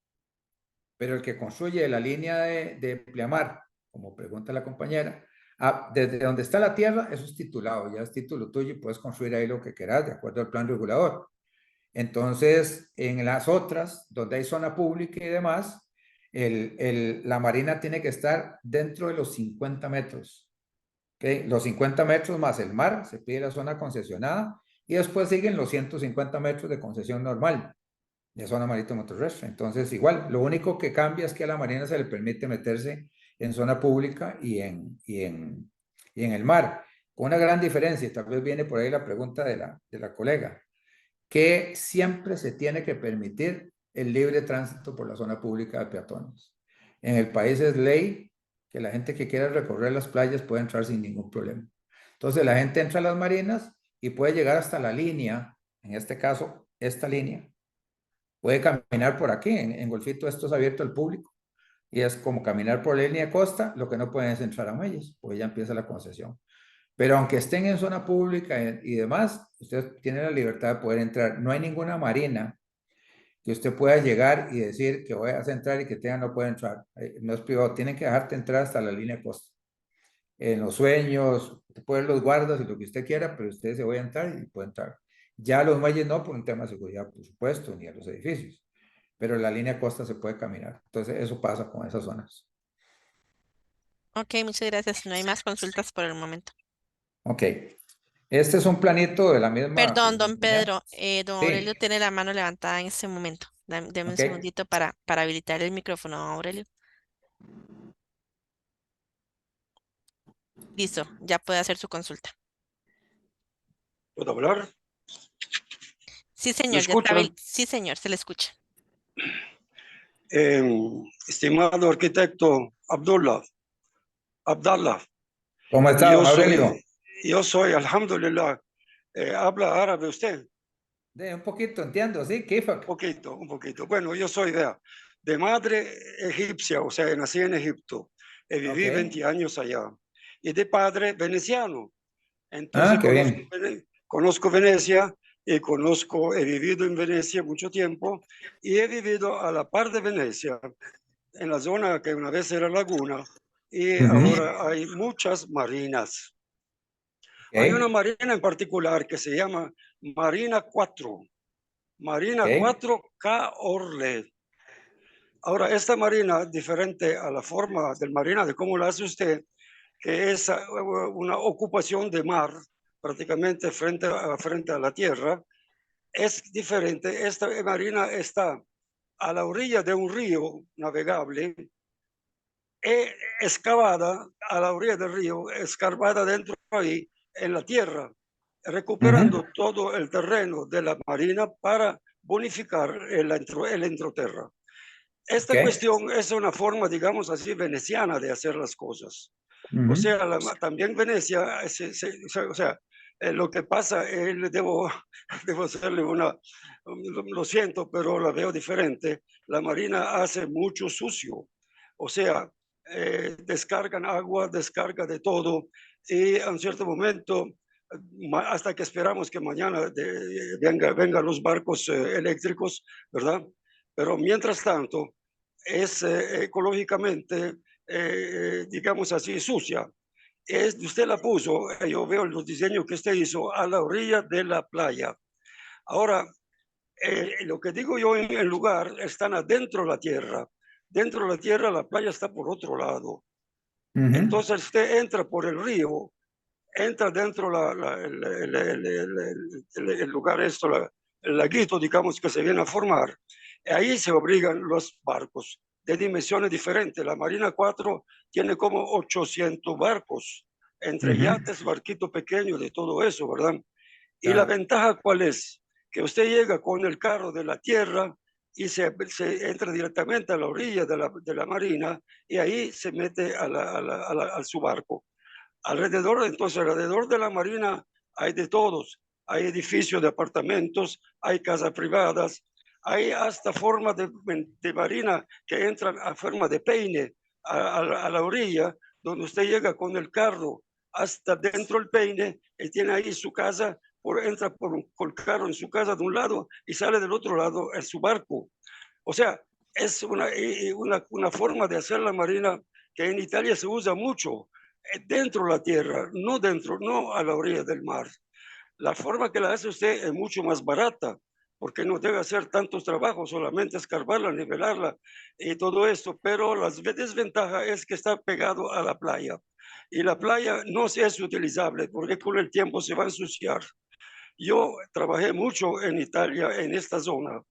Speaker 3: Pero el que construye la línea de pleamar, como pregunta la compañera, desde donde está la tierra, eso es titulado, ya es título tuyo y puedes construir ahí lo que quieras de acuerdo al plan regulador. Entonces, en las otras, donde hay zona pública y demás, la marina tiene que estar dentro de los 50 metros. ¿Okay? Los 50 metros más el mar, se pide la zona concesionada y después siguen los 150 metros de concesión normal de zona marítimo terrestre. Entonces, igual, lo único que cambia es que a la Marina se le permite meterse en zona pública y en el mar, con una gran diferencia, y tal vez viene por ahí la pregunta de la colega, que siempre se tiene que permitir el libre tránsito por la zona pública de peatones. En el país es ley que la gente que quiera recorrer las playas puede entrar sin ningún problema. Entonces la gente entra a las marinas y puede llegar hasta la línea, en este caso, esta línea. Puede caminar por aquí, en Golfito esto es abierto al público y es como caminar por la línea de costa, lo que no pueden es entrar a muelles, pues ya empieza la concesión. Pero aunque estén en zona pública y demás, usted tiene la libertad de poder entrar. No hay ninguna marina que usted pueda llegar y decir que voy a entrar y que tenga no puede entrar. No es privado, tienen que dejarte entrar hasta la línea de costa. En los sueños, te pueden los guardas y lo que usted quiera, pero usted se voy a entrar y puede entrar. Ya los muelles no, por un tema de seguridad, por supuesto, ni a los edificios. Pero en la línea de costa se puede caminar. Entonces, eso pasa con esas zonas.
Speaker 1: Ok, muchas gracias. No hay más consultas por el momento.
Speaker 3: Ok. Este es un planito de la misma que
Speaker 1: Perdón,
Speaker 3: les
Speaker 1: don
Speaker 3: enseñé.
Speaker 1: Pedro. Don Aurelio
Speaker 3: Sí,
Speaker 1: tiene la mano levantada en este momento. Deme un
Speaker 3: ok.
Speaker 1: segundito para habilitar el micrófono, don Aurelio. Listo, ya puede hacer su consulta.
Speaker 4: ¿Puedo hablar?
Speaker 1: Sí,
Speaker 4: ¿Me
Speaker 1: señor, ya está
Speaker 4: escuchan?
Speaker 1: Sí, señor, se le escucha.
Speaker 4: Estimado arquitecto Abdallah,
Speaker 3: ¿Cómo está,
Speaker 4: yo
Speaker 3: don Aurelio?
Speaker 4: soy, alhamdulillah, ¿habla árabe usted?
Speaker 3: De un poquito, entiendo, sí, Kifak.
Speaker 4: Un poquito. Bueno, yo soy de madre egipcia, o sea, nací en Egipto,
Speaker 3: Ok.
Speaker 4: viví 20 años allá, y de padre veneciano.
Speaker 3: Ah,
Speaker 4: Entonces
Speaker 3: qué bien.
Speaker 4: conozco Venecia y he vivido en Venecia mucho tiempo y he vivido a la par de Venecia, en la zona que una vez era laguna y
Speaker 3: Ujú.
Speaker 4: ahora hay muchas marinas. Hay una
Speaker 3: Ok,
Speaker 4: marina en particular que se llama Marina 4, Marina
Speaker 3: ok.
Speaker 4: 4K Orle. Ahora, esta marina, diferente a la forma del marina de cómo la hace usted, que es una ocupación de mar prácticamente frente a la tierra, es diferente. Esta marina está a la orilla de un río navegable, excavada a la orilla del río, escarbada dentro ahí en la tierra,
Speaker 3: Ujú.
Speaker 4: recuperando todo el terreno de la marina para bonificar el entroterra.
Speaker 3: Ok.
Speaker 4: Esta cuestión es una forma, digamos así, veneciana de hacer las cosas. O
Speaker 3: Ujú.
Speaker 4: sea, también Venecia, o sea, lo que pasa, debo hacerle lo siento, pero la veo diferente. La Marina hace mucho sucio. O sea, descargan agua, descarga de todo y en un cierto momento, hasta que esperamos que mañana vengan los barcos eléctricos, ¿verdad? Pero mientras tanto, es ecológicamente, digamos así, sucia. Usted la puso, yo veo los diseños que usted hizo a la orilla de la playa. Ahora, lo que digo yo en el lugar, están adentro de la tierra. Dentro de la tierra, la playa está por otro lado.
Speaker 3: Ujú.
Speaker 4: Entonces usted entra por el río, entra dentro el lugar, el laguito, digamos, que se viene a formar. Y ahí se obligan los barcos de dimensiones diferentes. La Marina 4 tiene como 800 barcos, entre
Speaker 3: Ujú.
Speaker 4: yates, barquito pequeño, de todo eso, ¿verdad? Y la
Speaker 3: Claro.
Speaker 4: ventaja, ¿cuál es? Que usted llega con el carro de la tierra y se entra directamente a la orilla de la marina y ahí se mete a su barco. Alrededor de la marina hay de todos. Hay edificios de apartamentos, hay casas privadas, hay hasta formas de marina que entran a forma de peine a la orilla, donde usted llega con el carro hasta dentro del peine y tiene ahí su casa, entra con el carro en su casa de un lado y sale del otro lado en su barco. O sea, es una forma de hacer la marina que en Italia se usa mucho, dentro de la tierra, no a la orilla del mar. La forma que la hace usted es mucho más barata, porque no debe hacer tantos trabajos, solamente escarbarla, nivelarla y todo esto, pero la desventaja es que está pegado a la playa y la playa no es utilizable porque con el tiempo se va a ensuciar. Yo trabajé mucho en Italia, en esta zona,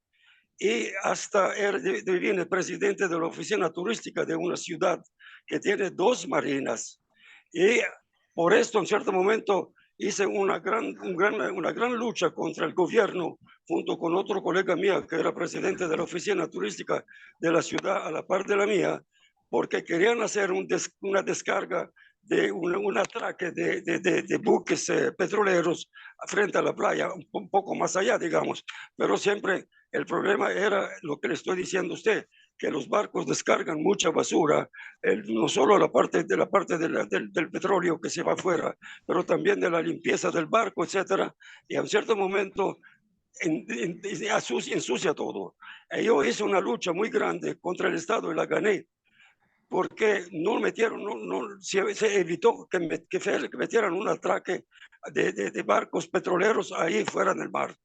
Speaker 4: y hasta vine presidente de la oficina turística de una ciudad que tiene 2 marinas. Y por esto, en cierto momento, hice una gran lucha contra el gobierno, junto con otro colega mío que era presidente de la oficina turística de la ciudad a la par de la mía, porque querían hacer una descarga de un atraque de buques petroleros frente a la playa, un poco más allá, digamos. Pero siempre el problema era lo que le estoy diciendo a usted, que los barcos descargan mucha basura, no solo la parte del petróleo que se va afuera, pero también de la limpieza del barco, etcétera. Y a un cierto momento ensucia todo. Yo hice una lucha muy grande contra el Estado y la gané, porque no metieron, se evitó que metieran un atraque de barcos petroleros ahí fuera en el mar.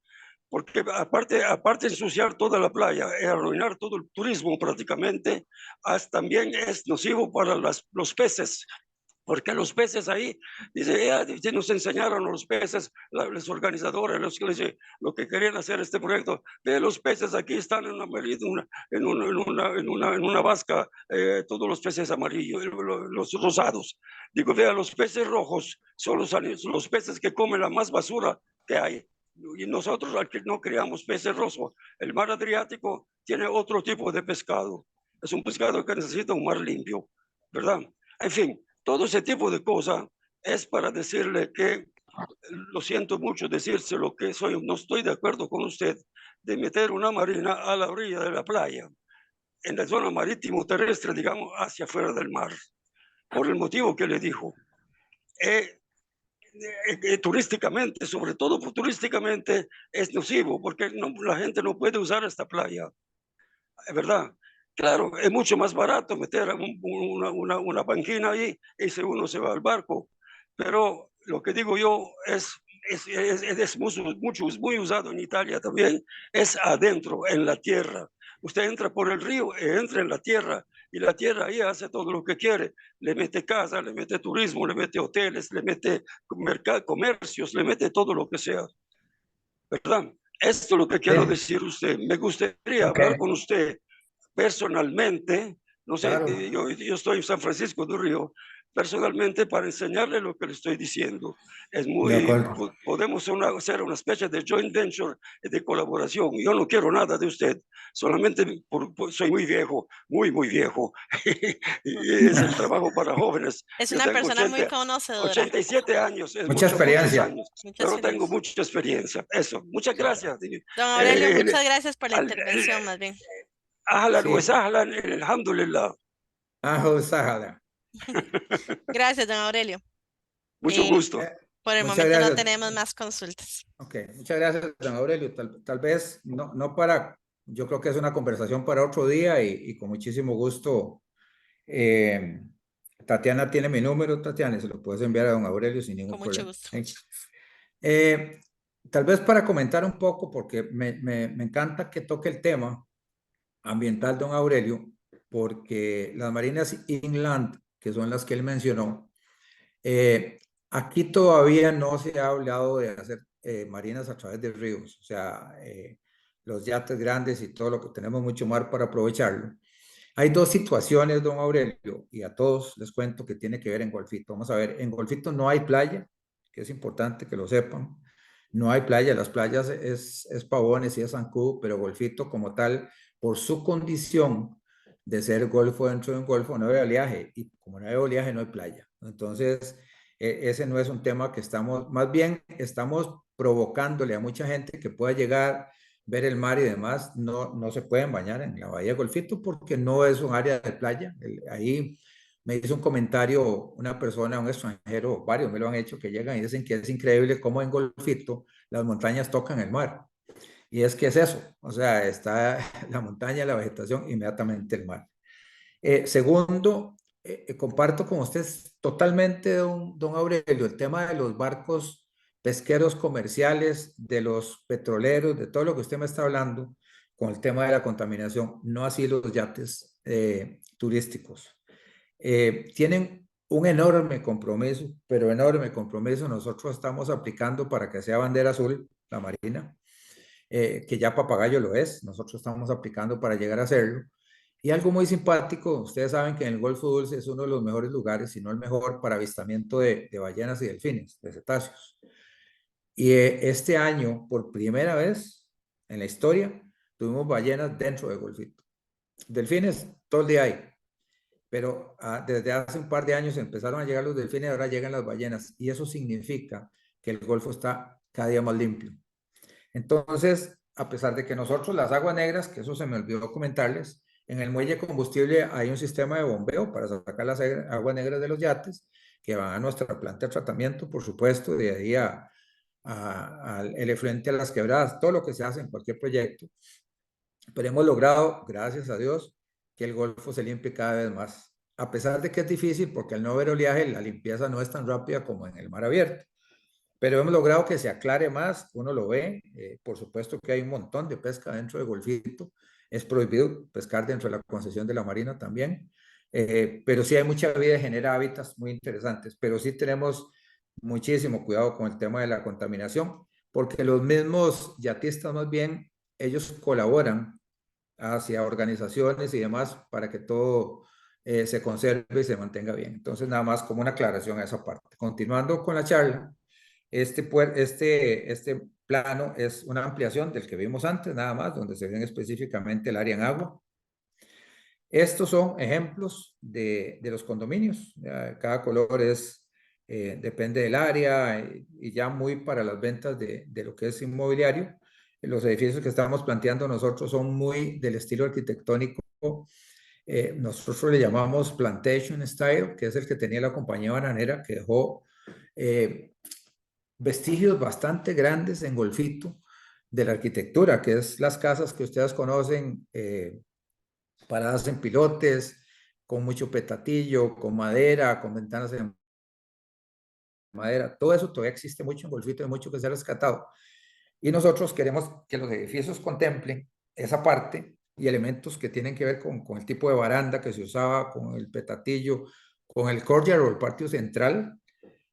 Speaker 4: Porque aparte de ensuciar toda la playa y arruinar todo el turismo prácticamente, también es nocivo para los peces. Porque los peces ahí, dice, nos enseñaron los peces, los organizadores, lo que querían hacer este proyecto. Ve, los peces aquí están en una vasca, todos los peces amarillos, los rosados. Digo, vea, los peces rojos son los peces que comen la más basura que hay. Y nosotros aquí no criamos peces rojos. El mar Adriático tiene otro tipo de pescado. Es un pescado que necesita un mar limpio, ¿verdad? En fin, todo ese tipo de cosas es para decirle que lo siento mucho decírselo que no estoy de acuerdo con usted de meter una marina a la orilla de la playa, en la zona marítimo terrestre, digamos, hacia afuera del mar, por el motivo que le dijo. Turísticamente, sobre todo turísticamente, es nocivo porque la gente no puede usar esta playa, es verdad. Claro, es mucho más barato meter una banquina ahí y si uno se va al barco. Pero lo que digo yo es muy usado en Italia también, es adentro, en la tierra. Usted entra por el río y entra en la tierra y la tierra ahí hace todo lo que quiere. Le mete casa, le mete turismo, le mete hoteles, le mete comercios, le mete todo lo que sea. ¿Verdad? Esto es lo que quiero
Speaker 3: Sí,
Speaker 4: decir usted. Me gustaría
Speaker 3: ok,
Speaker 4: hablar con usted personalmente, no sé,
Speaker 3: claro.
Speaker 4: yo estoy en San Francisco del Río, personalmente para enseñarle lo que le estoy diciendo.
Speaker 3: De acuerdo.
Speaker 4: Podemos hacer una especie de joint venture de colaboración. Yo no quiero nada de usted, solamente soy muy viejo, muy viejo, y es el trabajo para jóvenes.
Speaker 1: Es
Speaker 4: Yo
Speaker 1: una
Speaker 4: tengo
Speaker 1: persona muy conocedora,
Speaker 4: 87 años, es
Speaker 3: Mucha
Speaker 4: muchos
Speaker 3: experiencia.
Speaker 4: años,
Speaker 1: mucha
Speaker 4: pero tengo
Speaker 1: experiencia.
Speaker 4: mucha experiencia. Eso, muchas gracias.
Speaker 1: Don Aurelio, muchas gracias por la intervención, más bien.
Speaker 4: أهلا
Speaker 3: Sí.
Speaker 4: وسهلا الحمد لله.
Speaker 3: Sájala.
Speaker 1: Gracias, don Aurelio.
Speaker 4: Mucho
Speaker 1: Eh,
Speaker 4: gusto.
Speaker 1: por el
Speaker 3: Muchas
Speaker 1: momento no
Speaker 3: gracias.
Speaker 1: tenemos más consultas.
Speaker 3: Ok, muchas gracias, don Aurelio. Tal vez, no para, yo creo que es una conversación para otro día y con muchísimo gusto. Tatiana tiene mi número, Tatiana, y se lo puedes enviar a don Aurelio sin ningún
Speaker 1: Con mucho
Speaker 3: problema.
Speaker 1: gusto.
Speaker 3: Eh, Tal vez para comentar un poco, porque me encanta que toque el tema ambiental, don Aurelio, porque las marinas inland, que son las que él mencionó, aquí todavía no se ha hablado de hacer marinas a través de ríos, o sea, los yates grandes y todo lo que tenemos mucho mar para aprovecharlo. Hay dos situaciones, don Aurelio, y a todos les cuento que tiene que ver en Golfito. Vamos a ver, en Golfito no hay playa, que es importante que lo sepan. No hay playa, las playas es Pavones y es Zancudo, pero Golfito como tal, por su condición de ser golfo dentro de un golfo, no hay oleaje, y como no hay oleaje, no hay playa. Entonces, ese no es un tema que estamos, más bien estamos provocándole a mucha gente que pueda llegar, ver el mar y demás, no se pueden bañar en la bahía de Golfito porque no es un área de playa. Ahí me hizo un comentario una persona, un extranjero, varios me lo han hecho, que llegan y dicen que es increíble cómo en Golfito las montañas tocan el mar. Y es que es eso, o sea, está la montaña, la vegetación, inmediatamente el mar. Segundo, comparto con ustedes totalmente, don Aurelio, el tema de los barcos pesqueros comerciales, de los petroleros, de todo lo que usted me está hablando, con el tema de la contaminación, no así los yates turísticos. Tienen un enorme compromiso, pero enorme compromiso. Nosotros estamos aplicando para que sea bandera azul la Marina, que ya Papagayo lo es. Nosotros estamos aplicando para llegar a hacerlo. Y algo muy simpático, ustedes saben que en el Golfo Dulce es uno de los mejores lugares, si no el mejor, para avistamiento de ballenas y delfines, de cetáceos. Y este año, por primera vez en la historia, tuvimos ballenas dentro de Golfito. Delfines, todo el día hay, pero desde hace un par de años empezaron a llegar los delfines y ahora llegan las ballenas. Y eso significa que el Golfo está cada día más limpio. Entonces, a pesar de que nosotros las aguas negras, que eso se me olvidó comentarles, en el muelle de combustible hay un sistema de bombeo para sacar las aguas negras de los yates que van a nuestra planta de tratamiento, por supuesto, de ahí el efluente a las quebradas, todo lo que se hace en cualquier proyecto. Pero hemos logrado, gracias a Dios, que el Golfo se limpie cada vez más. A pesar de que es difícil, porque al no haber oleaje, la limpieza no es tan rápida como en el mar abierto. Pero hemos logrado que se aclare más, uno lo ve, por supuesto que hay un montón de pesca dentro del Golfito, es prohibido pescar dentro de la concesión de la Marina también, pero sí hay mucha vida y genera hábitats muy interesantes, pero sí tenemos muchísimo cuidado con el tema de la contaminación, porque los mismos yatistas más bien, ellos colaboran hacia organizaciones y demás para que todo se conserve y se mantenga bien. Entonces, nada más como una aclaración a esa parte. Continuando con la charla, este plano es una ampliación del que vimos antes, nada más, donde se ven específicamente el área en agua. Estos son ejemplos de los condominios. Cada color depende del área y ya muy para las ventas de lo que es inmobiliario. Los edificios que estamos planteando nosotros son muy del estilo arquitectónico. Nosotros le llamamos Plantation Style, que es el que tenía la compañía bananera, que dejó vestigios bastante grandes en Golfito de la arquitectura, que es las casas que ustedes conocen, paradas en pilotes, con mucho petatillo, con madera, con ventanas de madera. Todo eso todavía existe mucho en Golfito, hay mucho que se ha rescatado. Y nosotros queremos que los edificios contemplen esa parte y elementos que tienen que ver con el tipo de baranda que se usaba, con el petatillo, con el courtyard o el patio central.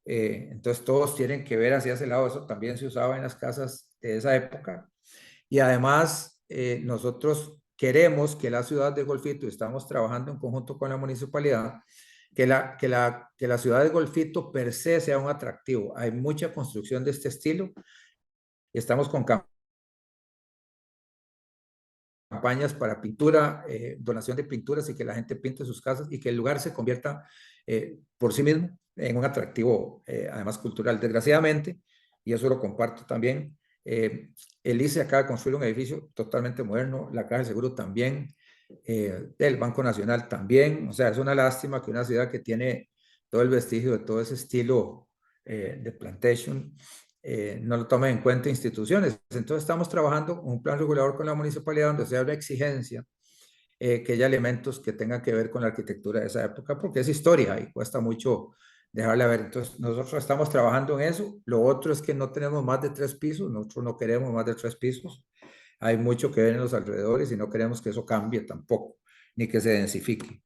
Speaker 3: Entonces todos tienen que ver hacia ese lado. Eso también se usaba en las casas de esa época. Y además, nosotros queremos que la ciudad de Golfito, estamos trabajando en conjunto con la municipalidad, que la ciudad de Golfito per se sea un atractivo. Hay mucha construcción de este estilo y estamos con campañas para pintura, donación de pinturas y que la gente pinte sus casas y que el lugar se convierta por sí mismo en un atractivo, además cultural. Desgraciadamente, y eso lo comparto también, el ICE acaba de construir un edificio totalmente moderno, la Caja de Seguro también, el Banco Nacional también. O sea, es una lástima que una ciudad que tiene todo el vestigio de todo ese estilo de plantation no lo tomen en cuenta instituciones. Entonces estamos trabajando un plan regulador con la municipalidad donde se haga exigencia que haya elementos que tengan que ver con la arquitectura de esa época, porque es historia y cuesta mucho dejarla ver. Entonces nosotros estamos trabajando en eso. Lo otro es que no tenemos más de 3 pisos, nosotros no queremos más de 3 pisos. Hay mucho que ver en los alrededores y no queremos que eso cambie tampoco, ni que se densifique.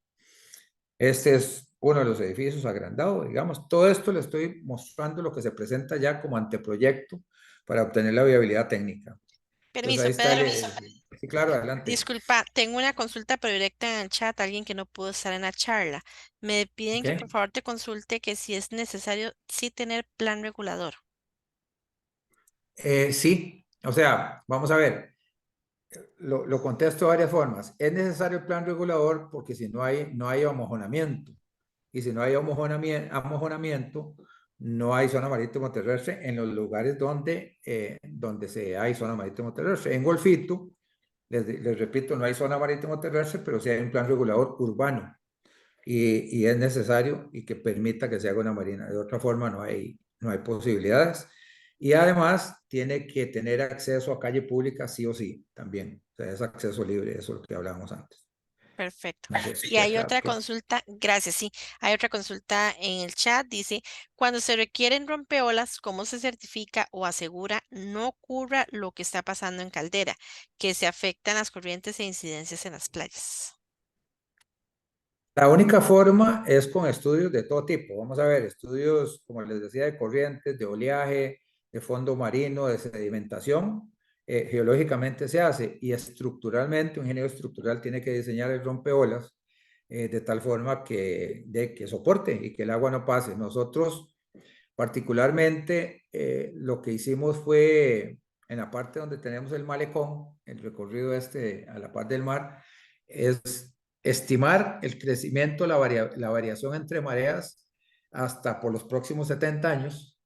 Speaker 3: Este es uno de los edificios agrandados, digamos. Todo esto le estoy mostrando lo que se presenta ya como anteproyecto para obtener la viabilidad técnica. Entonces
Speaker 1: Permiso,
Speaker 3: ahí está
Speaker 1: Pedro.
Speaker 3: sí, claro, adelante.
Speaker 1: Disculpa, tengo una consulta pero directa en el chat, alguien que no pudo estar en la charla. Me piden que por
Speaker 3: ¿Ok?
Speaker 1: favor te consulte que si es necesario sí tener plan regulador.
Speaker 3: Sí, o sea, vamos a ver, lo contesto de varias formas. Es necesario el plan regulador porque si no hay homojonamiento. Y si no hay homojonamiento, no hay zona marítimo terrestre en los lugares donde hay zona marítimo terrestre. En Golfito, les repito, no hay zona marítimo terrestre, pero sí hay un plan regulador urbano y es necesario y que permita que se haga una marina. De otra forma, no hay posibilidades. Y además, tiene que tener acceso a calle pública sí o sí, también. O sea, es acceso libre, eso es lo que hablábamos antes.
Speaker 1: Perfecto.
Speaker 3: No sé si
Speaker 1: Y hay
Speaker 3: queda
Speaker 1: otra
Speaker 3: claro.
Speaker 1: consulta, gracias, sí. Hay otra consulta en el chat, dice, cuando se requieren rompeolas, ¿cómo se certifica o asegura no ocurra lo que está pasando en Caldera, que se afectan las corrientes e incidencias en las playas?
Speaker 3: La única forma es con estudios de todo tipo. Vamos a ver, estudios, como les decía, de corrientes, de oleaje, de fondo marino, de sedimentación. Geológicamente se hace y estructuralmente, un ingeniero estructural tiene que diseñar el rompeolas de tal forma que soporte y que el agua no pase. Nosotros, particularmente, lo que hicimos fue en la parte donde tenemos el malecón, el recorrido este a la par del mar, es estimar el crecimiento, la variación entre mareas hasta por los próximos 70 años,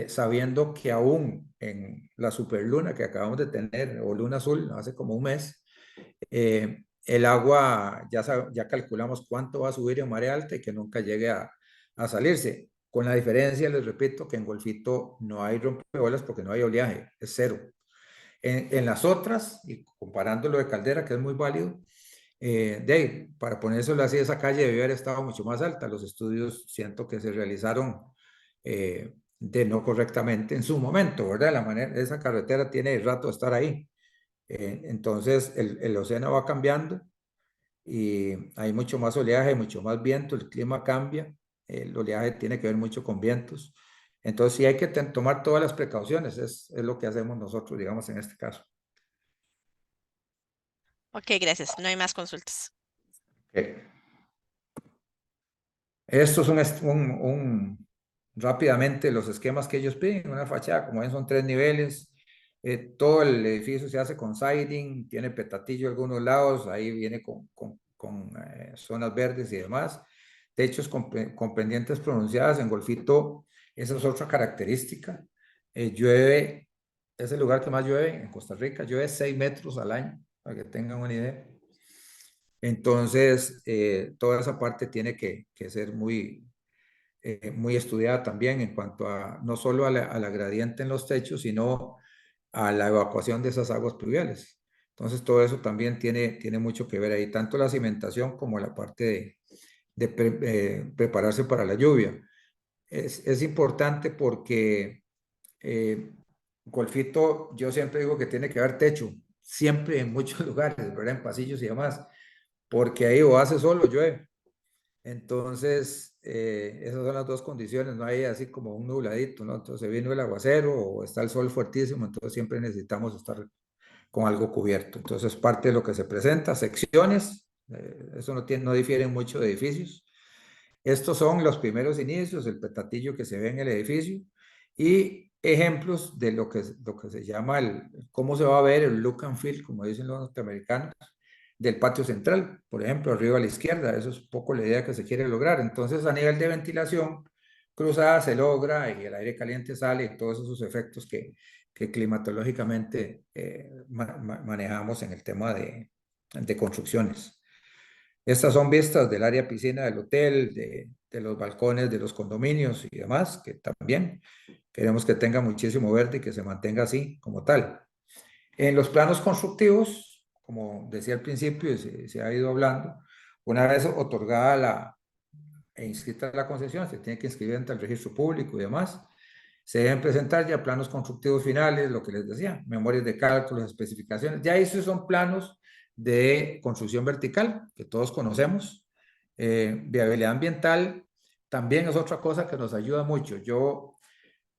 Speaker 3: sabiendo que aún en la superluna que acabamos de tener, o luna azul, hace como un mes, el agua, ya calculamos cuánto va a subir en marea alta y que nunca llegue a salirse. Con la diferencia, les repito, que en Golfito no hay rompeolas porque no hay oleaje, es cero. En las otras, y comparándolo de Caldera, que es muy válido, para ponérselo así, esa calle debió haber estado mucho más alta. Los estudios siento que se realizaron de no correctamente en su momento, ¿verdad? Esa carretera tiene rato de estar ahí. Entonces, el océano va cambiando y hay mucho más oleaje, mucho más viento, el clima cambia, el oleaje tiene que ver mucho con vientos. Entonces, sí hay que tomar todas las precauciones, es lo que hacemos nosotros, digamos, en este caso.
Speaker 1: Ok, gracias. No hay más consultas.
Speaker 3: Okay. Estos son rápidamente los esquemas que ellos piden. Una fachada, como ven, son 3 niveles. Todo el edificio se hace con siding, tiene petatillo en algunos lados, ahí viene con zonas verdes y demás. Techos con pendientes pronunciadas. En Golfito, esa es otra característica. Llueve, es el lugar que más llueve en Costa Rica, llueve 6 metros al año, para que tengan una idea. Entonces, toda esa parte tiene que ser muy estudiada también en cuanto a no solo a la gradiente en los techos, sino a la evacuación de esas aguas pluviales. Entonces, todo eso también tiene mucho que ver ahí, tanto la cimentación como la parte de prepararse para la lluvia. Es importante porque Golfito, yo siempre digo que tiene que haber techo, siempre en muchos lugares, ¿verdad? En pasillos y demás, porque ahí o hace sol o llueve. Entonces, esas son las dos condiciones, no hay así como un nubladito, ¿no? Entonces vino el aguacero o está el sol fuertísimo, entonces siempre necesitamos estar con algo cubierto. Entonces, parte de lo que se presenta, secciones, eso no difiere mucho de edificios. Estos son los primeros inicios, el petatillo que se ve en el edificio y ejemplos de lo que se llama cómo se va a ver el look and feel, como dicen los norteamericanos, del patio central, por ejemplo, arriba a la izquierda. Eso es un poco la idea que se quiere lograr. Entonces, a nivel de ventilación cruzada se logra y el aire caliente sale y todos esos efectos que climatológicamente manejamos en el tema de construcciones. Estas son vistas del área piscina del hotel, de los balcones de los condominios y demás, que también queremos que tenga muchísimo verde y que se mantenga así como tal. En los planos constructivos, como decía al principio y se ha ido hablando, una vez otorgada e inscrita la concesión, se tiene que inscribir ante el registro público y demás. Se deben presentar ya planos constructivos finales, lo que les decía, memorias de cálculos, especificaciones. Ya esos son planos de construcción vertical, que todos conocemos. Viabilidad ambiental también es otra cosa que nos ayuda mucho. Yo,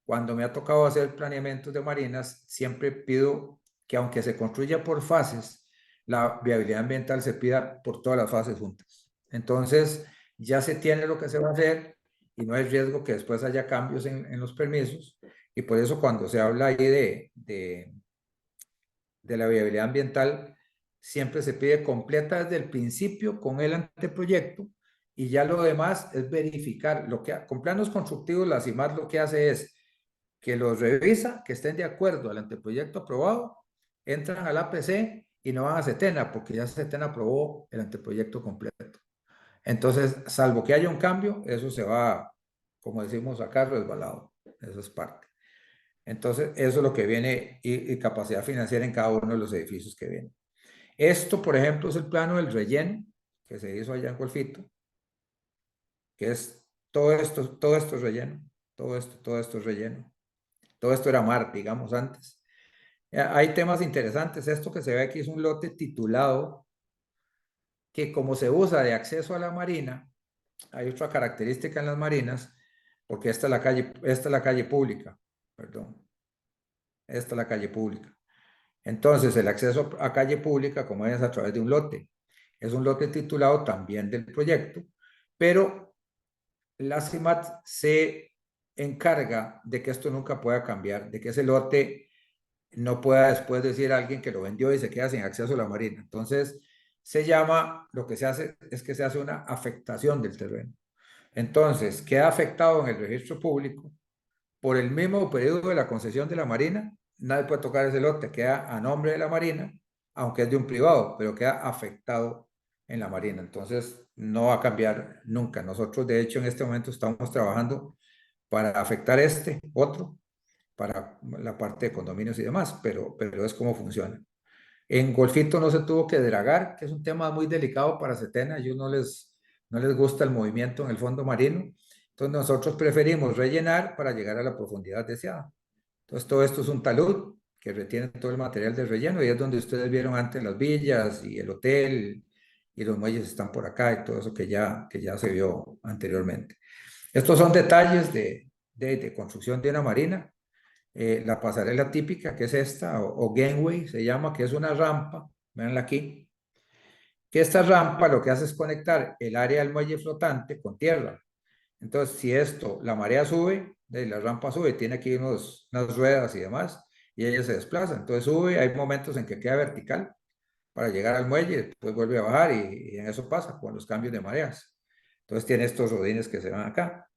Speaker 3: cuando me ha tocado hacer planeamientos de marinas, siempre pido que aunque se construya por fases, la viabilidad ambiental se pida por todas las fases juntas. Entonces, ya se tiene lo que se va a hacer y no hay riesgo que después haya cambios en los permisos. Y por eso cuando se habla ahí de la viabilidad ambiental, siempre se pide completa desde el principio con el anteproyecto y ya lo demás es verificar. Con planos constructivos, la CIMAR lo que hace es que los revisa, que estén de acuerdo al anteproyecto aprobado, entran al APC y no van a CETENA, porque ya CETENA aprobó el anteproyecto completo. Entonces, salvo que haya un cambio, eso se va, como decimos acá, resbalado. Eso es parte. Entonces, eso es lo que viene y capacidad financiera en cada uno de los edificios que vienen. Esto, por ejemplo, es el plano del relleno que se hizo allá en Golfito, que es todo esto es relleno, todo esto es relleno. Todo esto era mar, digamos, antes. Hay temas interesantes. Esto que se ve aquí es un lote titulado que como se usa de acceso a la marina, hay otra característica en las marinas, porque esta es la calle pública, perdón, esta es la calle pública. Entonces, el acceso a calle pública, como es a través de un lote, es un lote titulado también del proyecto, pero la CIMAT se encarga de que esto nunca pueda cambiar, de que ese lote no pueda después decir a alguien que lo vendió y se queda sin acceso a la marina. Entonces, lo que se hace es que se hace una afectación del terreno. Entonces, queda afectado en el registro público por el mismo periodo de la concesión de la marina. Nadie puede tocar ese lote, queda a nombre de la marina, aunque es de un privado, pero queda afectado en la marina. Entonces, no va a cambiar nunca. Nosotros, de hecho, en este momento estamos trabajando para afectar otro, para la parte de condominios y demás, pero es como funciona. En Golfito no se tuvo que dragar, que es un tema muy delicado para Setena. A ellos no les gusta el movimiento en el fondo marino. Entonces nosotros preferimos rellenar para llegar a la profundidad deseada. Entonces todo esto es un talud que retiene todo el material del relleno y es donde ustedes vieron antes las villas y el hotel y los muelles están por acá y todo eso que ya se vio anteriormente. Estos son detalles de construcción de una marina. La pasarela típica, que es esta, o gangway, se llama, que es una rampa, veanla aquí, que esta rampa lo que hace es conectar el área del muelle flotante con tierra. Entonces, si la marea sube, la rampa sube, tiene aquí unas ruedas y demás, y ella se desplaza. Entonces sube, hay momentos en que queda vertical para llegar al muelle, después vuelve a bajar y en eso pasa con los cambios de mareas. Entonces tiene estos rodines que se van acá.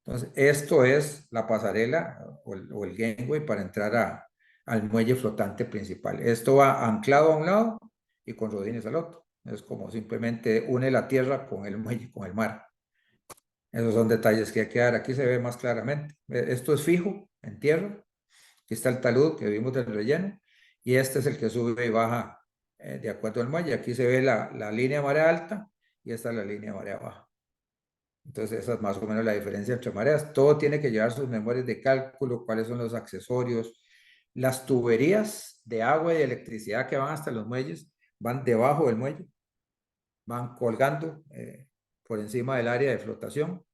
Speaker 3: Entonces, esto es la pasarela o el gangway para entrar al muelle flotante principal. Esto va anclado a un lado y con rodines al otro. Es como simplemente une la tierra con el muelle, con el mar. Esos son detalles que hay que dar. Aquí se ve más claramente. Esto es fijo en tierra. Aquí está el talud que vimos del relleno. Y este es el que sube y baja de acuerdo al muelle. Aquí se ve la línea de marea alta y esta es la línea de marea baja. Entonces, esa es más o menos la diferencia entre mareas. Todo tiene que llevar sus memorias de cálculo, cuáles son los accesorios. Las tuberías de agua y de electricidad que van hasta los muelles van debajo del muelle, van colgando por encima del área de flotación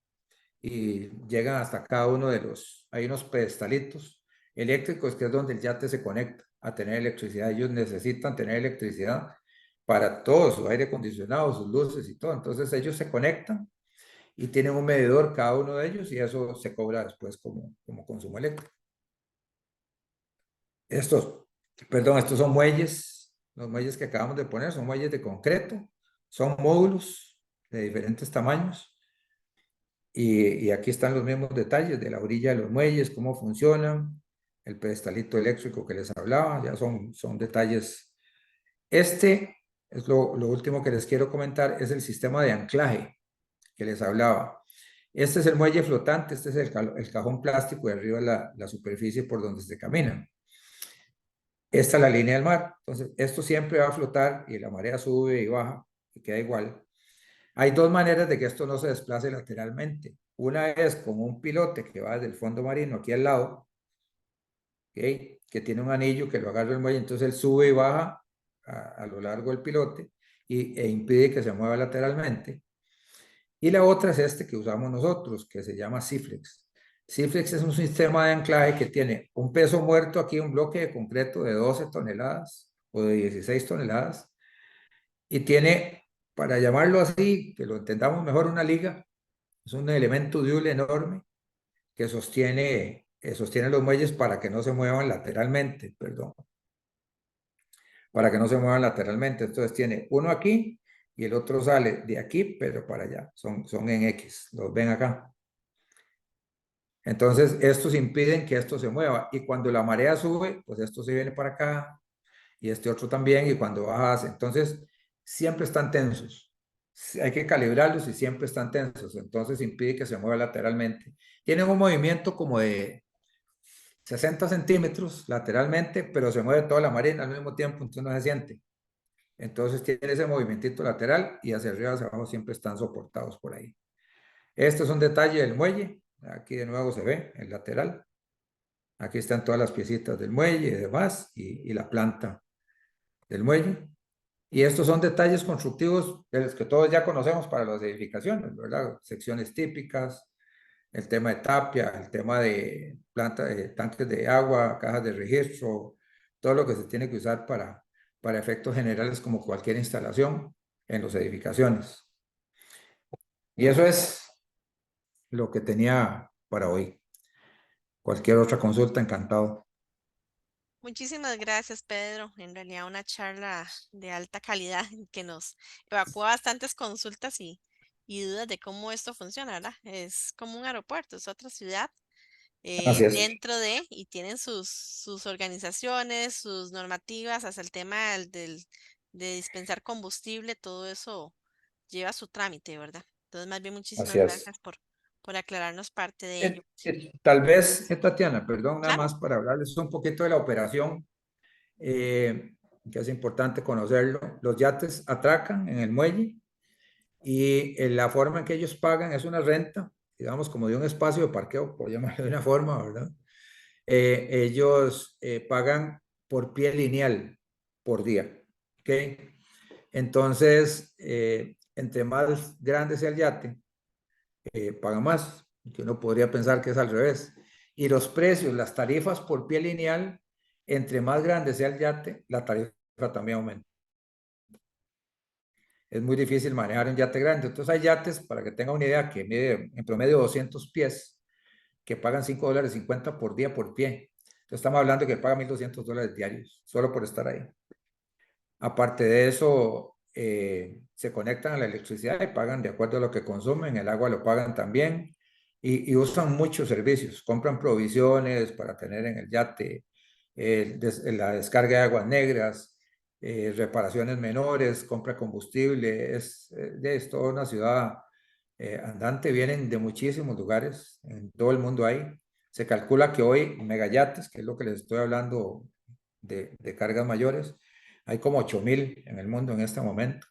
Speaker 3: y llegan hasta cada uno hay unos pedestalitos eléctricos que es donde el yate se conecta a tener electricidad. Ellos necesitan tener electricidad para todo, su aire acondicionado, sus luces y todo. Entonces ellos se conectan y tienen un medidor cada uno de ellos y eso se cobra después como consumo eléctrico. Estos son muelles, los muelles que acabamos de poner son muelles de concreto, son módulos de diferentes tamaños y aquí están los mismos detalles de la orilla de los muelles, cómo funcionan, el pedestalito eléctrico que les hablaba, ya son detalles. Este es lo último que les quiero comentar, es el sistema de anclaje que les hablaba. Este es el muelle flotante, este es el cajón plástico y arriba la superficie por donde se camina. Esta es la línea del mar. Entonces, esto siempre va a flotar y la marea sube y baja y queda igual. Hay dos maneras de que esto no se desplace lateralmente. Una es como un pilote que va desde el fondo marino aquí al lado, ¿okay? Que tiene un anillo que lo agarra el muelle, entonces él sube y baja a lo largo del pilote e impide que se mueva lateralmente. Y la otra es este que usamos nosotros, que se llama Ciflex. Ciflex es un sistema de anclaje que tiene un peso muerto aquí, un bloque de concreto de 12 toneladas o de 16 toneladas, y tiene, para llamarlo así, que lo entendamos mejor, una liga. Es un elemento dual enorme que sostiene los muelles para que no se muevan lateralmente, perdón. Para que no se muevan lateralmente. Entonces tiene uno aquí y el otro sale de aquí, pero para allá. Son en X, los ven acá. Entonces, estos impiden que esto se mueva. Y cuando la marea sube, pues esto se viene para acá y este otro también. Y cuando baja, entonces siempre están tensos. Hay que calibrarlos y siempre están tensos. Entonces impide que se mueva lateralmente. Tienen un movimiento como de 60 centímetros lateralmente, pero se mueve toda la marina al mismo tiempo, entonces no se siente. Entonces tiene ese movimiento lateral y hacia arriba, hacia abajo siempre están soportados por ahí. Este es un detalle del muelle. Aquí de nuevo se ve el lateral. Aquí están todas las piecitas del muelle y demás, y la planta del muelle. Y estos son detalles constructivos de los que todos ya conocemos para las edificaciones, ¿verdad? Secciones típicas, el tema de tapia, el tema de tanques de agua, cajas de registro, todo lo que se tiene que usar para efectos generales como cualquier instalación en las edificaciones. Y eso es lo que tenía para hoy. Cualquier otra consulta, encantado.
Speaker 1: Muchísimas gracias, Pedro. En realidad una charla de alta calidad que nos evacúa bastantes consultas y dudas de cómo esto funciona, ¿verdad? Es como un aeropuerto, es otra ciudad
Speaker 3: Así es.
Speaker 1: dentro de, y tienen sus organizaciones, sus normativas, hasta el tema de dispensar combustible, todo eso lleva su trámite, ¿verdad? Entonces, más bien,
Speaker 3: Así
Speaker 1: muchísimas
Speaker 3: es.
Speaker 1: gracias por aclararnos parte de ello.
Speaker 3: Tal vez, Tatiana, perdón, nada
Speaker 1: Claro.
Speaker 3: más para hablarles un poquito de la operación, que es importante conocerlo. Los yates atracan en el muelle y la forma en que ellos pagan es una renta, digamos, como de un espacio de parqueo, por llamarlo de una forma, ¿verdad? Ellos pagan por pie lineal por día, ¿ok? Entonces, entre más grande sea el yate, paga más, que uno podría pensar que es al revés. Y los precios, las tarifas por pie lineal, entre más grande sea el yate, la tarifa también aumenta. Es muy difícil manejar un yate grande. Entonces hay yates, para que tenga una idea, que mide en promedio 200 pies, que pagan $5.50 por día por pie. Entonces estamos hablando de que pagan $1.200 diarios, solo por estar ahí. Aparte de eso, se conectan a la electricidad y pagan de acuerdo a lo que consumen, el agua lo pagan también y usan muchos servicios, compran provisiones para tener en el yate, la descarga de aguas negras, reparaciones menores, compra combustible, es toda una ciudad andante, vienen de muchísimos lugares, en todo el mundo hay. Se calcula que hoy megayates, que es lo que les estoy hablando de cargas mayores, hay como 8.000 en el mundo en este momento.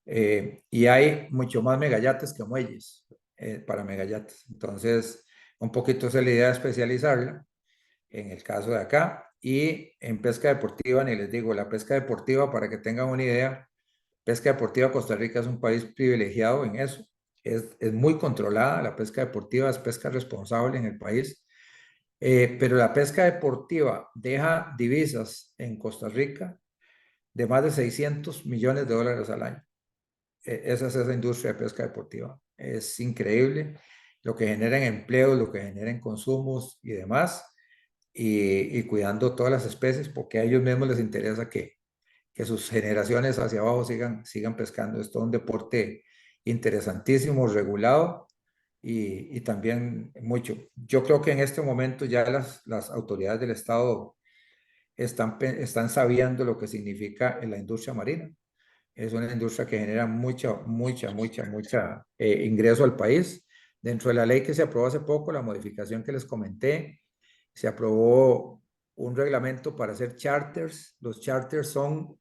Speaker 3: Y hay mucho más megayates que muelles para megayates. Entonces, un poquito esa es la idea de especializarla en el caso de acá. Y en pesca deportiva, ni les digo, la pesca deportiva, para que tengan una idea, pesca deportiva Costa Rica es un país privilegiado en eso. Es muy controlada, la pesca deportiva es pesca responsable en el país. Pero la pesca deportiva deja divisas en Costa Rica de más de $600 millones al año. Esa es esa industria de pesca deportiva. Es increíble lo que genera en empleos, lo que genera en consumos y demás, y cuidando todas las especies, porque a ellos mismos les interesa que sus generaciones hacia abajo sigan pescando. Es todo un deporte interesantísimo, regulado y también mucho. Yo creo que en este momento ya las autoridades del Estado están sabiendo lo que significa en la industria marina. Es una industria que genera mucha ingreso al país. Dentro de la ley que se aprobó hace poco, la modificación que les comenté, se aprobó un reglamento para hacer charters. Los charters son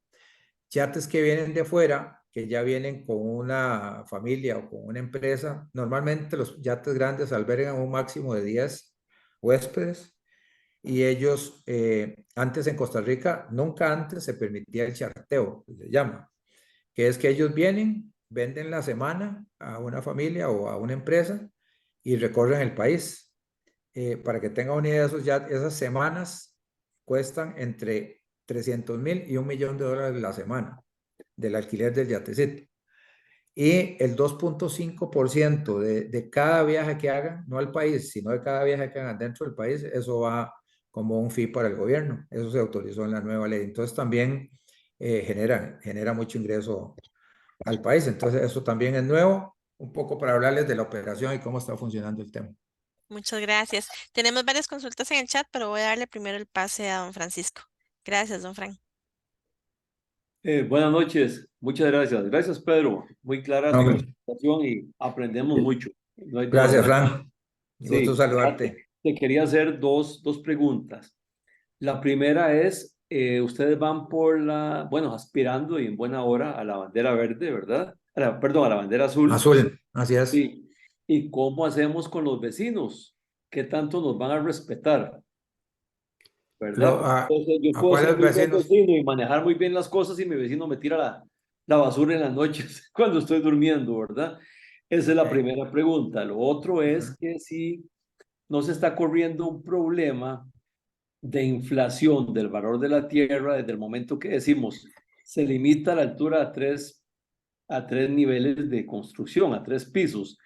Speaker 3: yates que vienen de fuera, que ya vienen con una familia o con una empresa. Normalmente los yates grandes albergan un máximo de 10 huéspedes y ellos, antes en Costa Rica, nunca antes se permitía el charteo, se llama, que es que ellos vienen, venden la semana a una familia o a una empresa y recorren el país. Para que tengan una idea, esas semanas cuestan entre 300,000 y $1,000,000 la semana del alquiler del yatecito. Y el 2.5% de cada viaje que hagan, no al país, sino de cada viaje que hagan dentro del país, eso va como un fee para el gobierno. Eso se autorizó en la nueva ley. Entonces también genera mucho ingreso al país. Entonces eso también es nuevo, un poco para hablarles de la operación y cómo está funcionando el tema.
Speaker 1: Muchas gracias. Tenemos varias consultas en el chat, pero voy a darle primero el pase a don Francisco. Gracias, don Frank.
Speaker 5: Buenas noches, muchas gracias. Gracias, Pedro. Muy clara tu
Speaker 3: Hombre,
Speaker 5: explicación y aprendemos mucho. No hay duda.
Speaker 3: gracias, Fran. Gusto
Speaker 5: Sí,
Speaker 3: saludarte.
Speaker 5: te quería hacer dos preguntas. La primera es, ustedes van bueno, aspirando y en buena hora a la bandera verde, ¿verdad? Perdón, a la bandera azul.
Speaker 3: Azul, así es.
Speaker 5: Sí. ¿Y cómo hacemos con los vecinos? ¿Qué tanto nos van a respetar? ¿Verdad? Porque entonces yo
Speaker 3: ¿A
Speaker 5: puedo ser
Speaker 3: cuáles
Speaker 5: muy buen
Speaker 3: vecinos?
Speaker 5: vecino y manejar muy bien las cosas y mi vecino me tira la basura en las noches cuando estoy durmiendo, ¿verdad? Esa es la primera pregunta. Lo otro es que si no se está corriendo un problema de inflación del valor de la tierra desde el momento que decimos se limita la altura a tres niveles de construcción, a 3 pisos,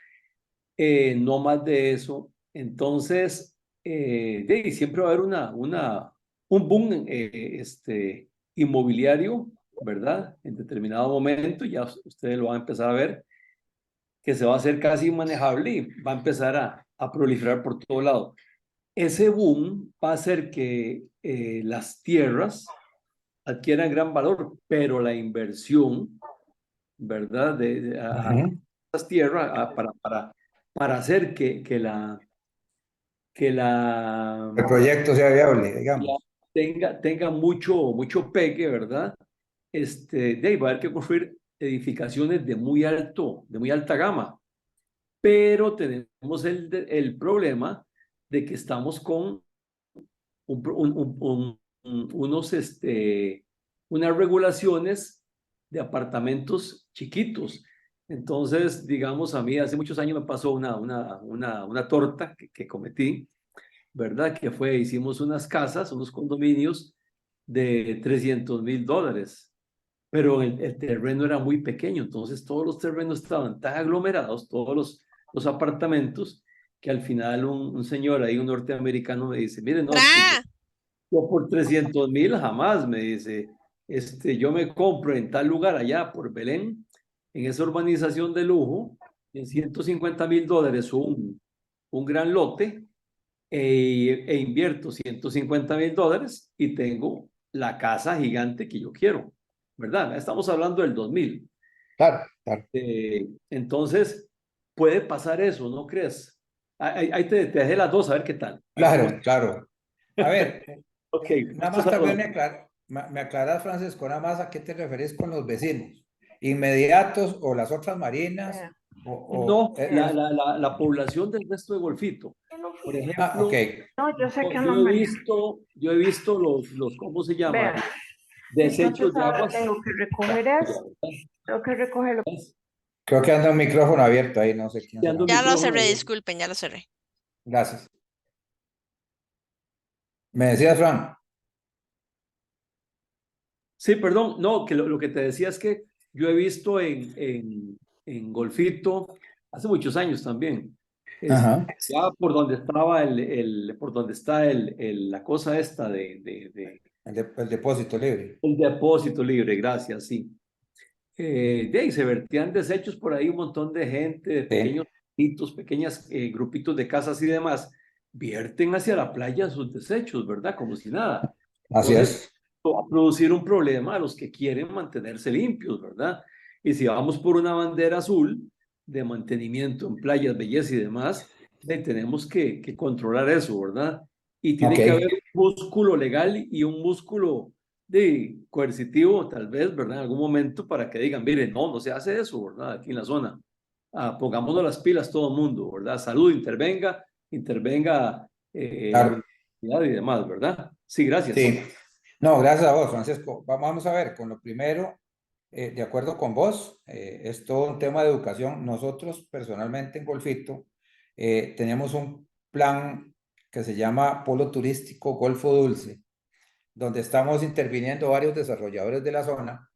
Speaker 5: no más de eso. Entonces, siempre va a haber un boom inmobiliario, ¿verdad? En determinado momento, ya ustedes lo van a empezar a ver, que se va a hacer casi inmanejable y va a empezar a proliferar por todo lado. Ese boom va a hacer que las tierras adquieran gran valor, pero la inversión, ¿verdad? A las tierras para hacer que
Speaker 3: El proyecto sea viable,
Speaker 5: ya
Speaker 3: digamos.
Speaker 5: tenga mucho pegue, ¿verdad? De ahí va a haber que construir edificaciones de muy alta gama, pero tenemos el problema de que estamos con unas regulaciones de apartamentos chiquitos. Entonces, digamos, a mí hace muchos años me pasó una torta que cometí, ¿verdad? Que fue, hicimos unas casas, unos condominios de $300,000, pero el terreno era muy pequeño, entonces todos los terrenos estaban tan aglomerados, todos los apartamentos, que al final un señor ahí, un norteamericano, me dice, mire, no, es que
Speaker 1: ¡Fra!
Speaker 5: yo por 300,000 jamás, me dice, yo me compro en tal lugar allá por Belén, en esa urbanización de lujo, en $150,000 un gran lote, e invierto $150,000 y tengo la casa gigante que yo quiero, ¿verdad? Estamos hablando del 2000.
Speaker 3: Claro, claro.
Speaker 5: Entonces, puede pasar eso, ¿no crees? Ahí te dejé las dos, a ver qué tal. A ver cómo
Speaker 3: Claro,
Speaker 5: está.
Speaker 3: claro. A ver,
Speaker 5: Ok,
Speaker 3: nada
Speaker 5: muchos
Speaker 3: más tal vez
Speaker 5: saludos.
Speaker 3: me aclaras, Francisco, nada más a qué te referís con los vecinos. ¿Inmediatos o las otras marinas?
Speaker 5: No, la población del resto de Golfito. Por
Speaker 3: Ok.
Speaker 5: ejemplo,
Speaker 6: No, yo sé que en la
Speaker 5: yo he
Speaker 6: mañana.
Speaker 5: yo he visto ¿cómo se llama?
Speaker 6: Vea,
Speaker 5: Desechos
Speaker 6: entonces
Speaker 5: de
Speaker 6: ahora
Speaker 5: aguas.
Speaker 6: tengo que recoger eso, tengo que recogerlo.
Speaker 3: Creo que anda un micrófono abierto ahí, no sé quién será.
Speaker 5: Ando
Speaker 1: Ya lo
Speaker 5: micrófono
Speaker 1: cerré,
Speaker 5: abierto.
Speaker 1: disculpen, ya lo cerré.
Speaker 3: Gracias. ¿Me decías, Fran?
Speaker 5: Sí, perdón, no, que lo que te decía es que yo he visto en Golfito, hace muchos años también,
Speaker 3: Ajá.
Speaker 5: ya por donde estaba por donde está la cosa esta
Speaker 3: El depósito libre.
Speaker 5: el depósito libre, gracias, sí. De ahí se vertían desechos por ahí, un montón de gente, de
Speaker 3: Sí,
Speaker 5: pequeños grupitos, pequeñas grupitos de casas y demás, vierten hacia la playa sus desechos, ¿verdad? Como si nada.
Speaker 3: así
Speaker 5: Entonces,
Speaker 3: es.
Speaker 5: va a producir un problema a los que quieren mantenerse limpios, ¿verdad? Y si vamos por una bandera azul de mantenimiento en playas, belleza y demás, tenemos que controlar eso, ¿verdad? Y
Speaker 3: Ok,
Speaker 5: tiene que haber un músculo legal y un músculo coercitivo, tal vez, ¿verdad? En algún momento para que digan, mire, no se hace eso, ¿verdad? Aquí en la zona. Pongámonos las pilas todo el mundo, ¿verdad? Salud, intervenga la
Speaker 3: claro.
Speaker 5: municipalidad y demás, ¿verdad? Sí, gracias.
Speaker 3: Sí. No, gracias a vos, Francisco. Vamos a ver, con lo primero, de acuerdo con vos, es todo un tema de educación. Nosotros, personalmente, en Golfito, tenemos un plan que se llama Polo Turístico Golfo Dulce, donde estamos interviniendo varios desarrolladores de la zona,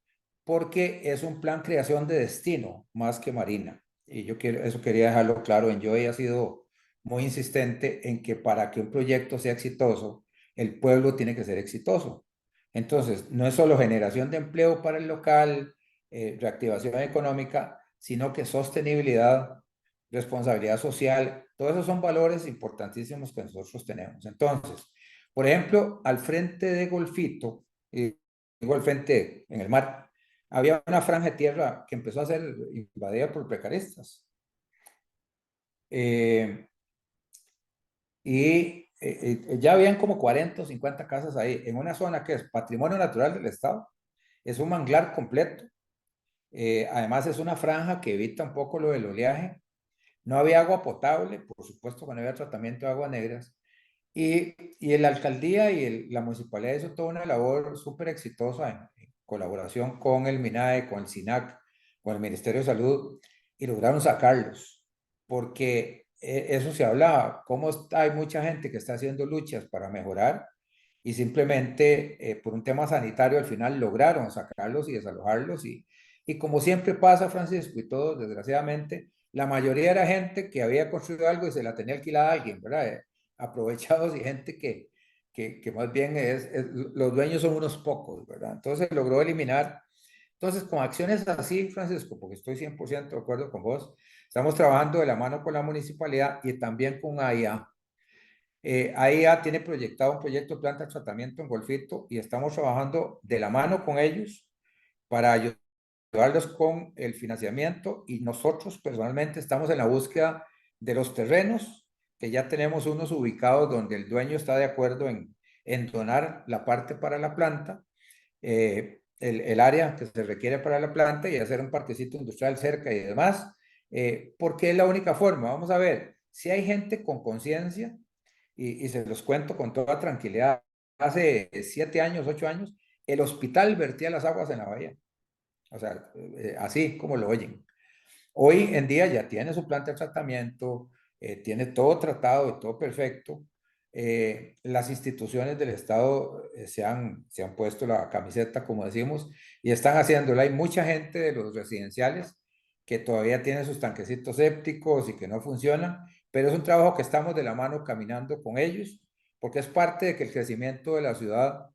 Speaker 3: porque es un plan creación de destino más que marina. Y eso quería dejarlo claro. Yo he sido muy insistente en que para que un proyecto sea exitoso, el pueblo tiene que ser exitoso. Entonces, no es solo generación de empleo para el local, reactivación económica, sino que sostenibilidad, responsabilidad social, todos esos son valores importantísimos que nosotros tenemos. Entonces, por ejemplo, al frente de Golfito, digo al frente en el mar, había una franja de tierra que empezó a ser invadida por precaristas. Ya habían como 40 o 50 casas ahí, en una zona que es patrimonio natural del Estado, es un manglar completo. Además es una franja que evita un poco lo del oleaje. No había agua potable, por supuesto que no había tratamiento de aguas negras. Y la alcaldía y la municipalidad hizo toda una labor súper exitosa colaboración con el MINAE, con el SINAC, con el Ministerio de Salud, y lograron sacarlos, porque eso se hablaba, cómo hay mucha gente que está haciendo luchas para mejorar y simplemente por un tema sanitario al final lograron sacarlos y desalojarlos y como siempre pasa, Francisco, y todo, desgraciadamente, la mayoría era gente que había construido algo y se la tenía alquilada a alguien, ¿verdad? Aprovechados y gente que más bien los dueños son unos pocos, ¿verdad? Entonces logró eliminar. Entonces, con acciones así, Francisco, porque estoy 100% de acuerdo con vos, estamos trabajando de la mano con la municipalidad y también con AIA. AIA tiene proyectado un proyecto de planta de tratamiento en Golfito y estamos trabajando de la mano con ellos para ayudarlos con el financiamiento y nosotros personalmente estamos en la búsqueda de los terrenos, que ya tenemos unos ubicados donde el dueño está de acuerdo en donar la parte para la planta, el área que se requiere para la planta y hacer un parquecito industrial cerca y demás, porque es la única forma. Vamos a ver, si hay gente con conciencia, y se los cuento con toda tranquilidad, hace 7 años, 8 años, el hospital vertía las aguas en la bahía. O sea, así como lo oyen. Hoy en día ya tiene su planta de tratamiento, tiene todo tratado y todo perfecto. Las instituciones del Estado se han puesto la camiseta, como decimos, y están haciéndolo. Hay mucha gente de los residenciales que todavía tiene sus tanquecitos sépticos y que no funcionan, pero es un trabajo que estamos de la mano caminando con ellos, porque es parte de que el crecimiento de la ciudad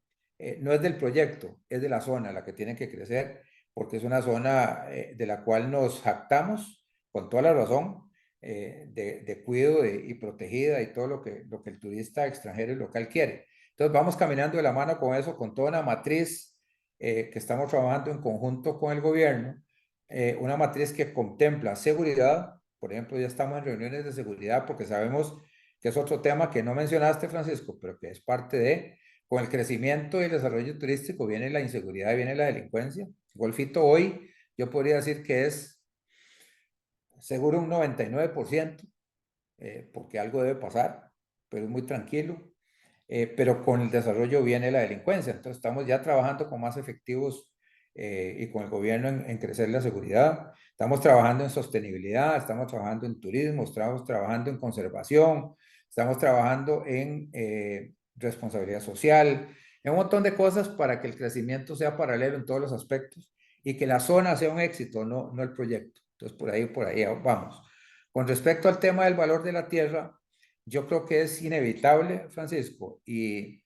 Speaker 3: no es del proyecto, es de la zona la que tiene que crecer porque es una zona de la cual nos jactamos con toda la razón, de cuidado y protegida y todo lo que el turista extranjero y local quiere. Entonces vamos caminando de la mano con eso, con toda una matriz que estamos trabajando en conjunto con el gobierno, una matriz que contempla seguridad, por ejemplo, ya estamos en reuniones de seguridad porque sabemos que es otro tema que no mencionaste, Francisco, pero que es parte de, con el crecimiento y el desarrollo turístico viene la inseguridad y viene la delincuencia. Golfito hoy, yo podría decir que es seguro un 99%, porque algo debe pasar, pero es muy tranquilo. Pero con el desarrollo viene la delincuencia. Entonces estamos ya trabajando con más efectivos y con el gobierno en crecer la seguridad. Estamos trabajando en sostenibilidad, estamos trabajando en turismo, estamos trabajando en conservación, estamos trabajando en responsabilidad social, en un montón de cosas para que el crecimiento sea paralelo en todos los aspectos y que la zona sea un éxito, no el proyecto. Entonces por ahí vamos. Con respecto al tema del valor de la tierra, yo creo que es inevitable, Francisco, y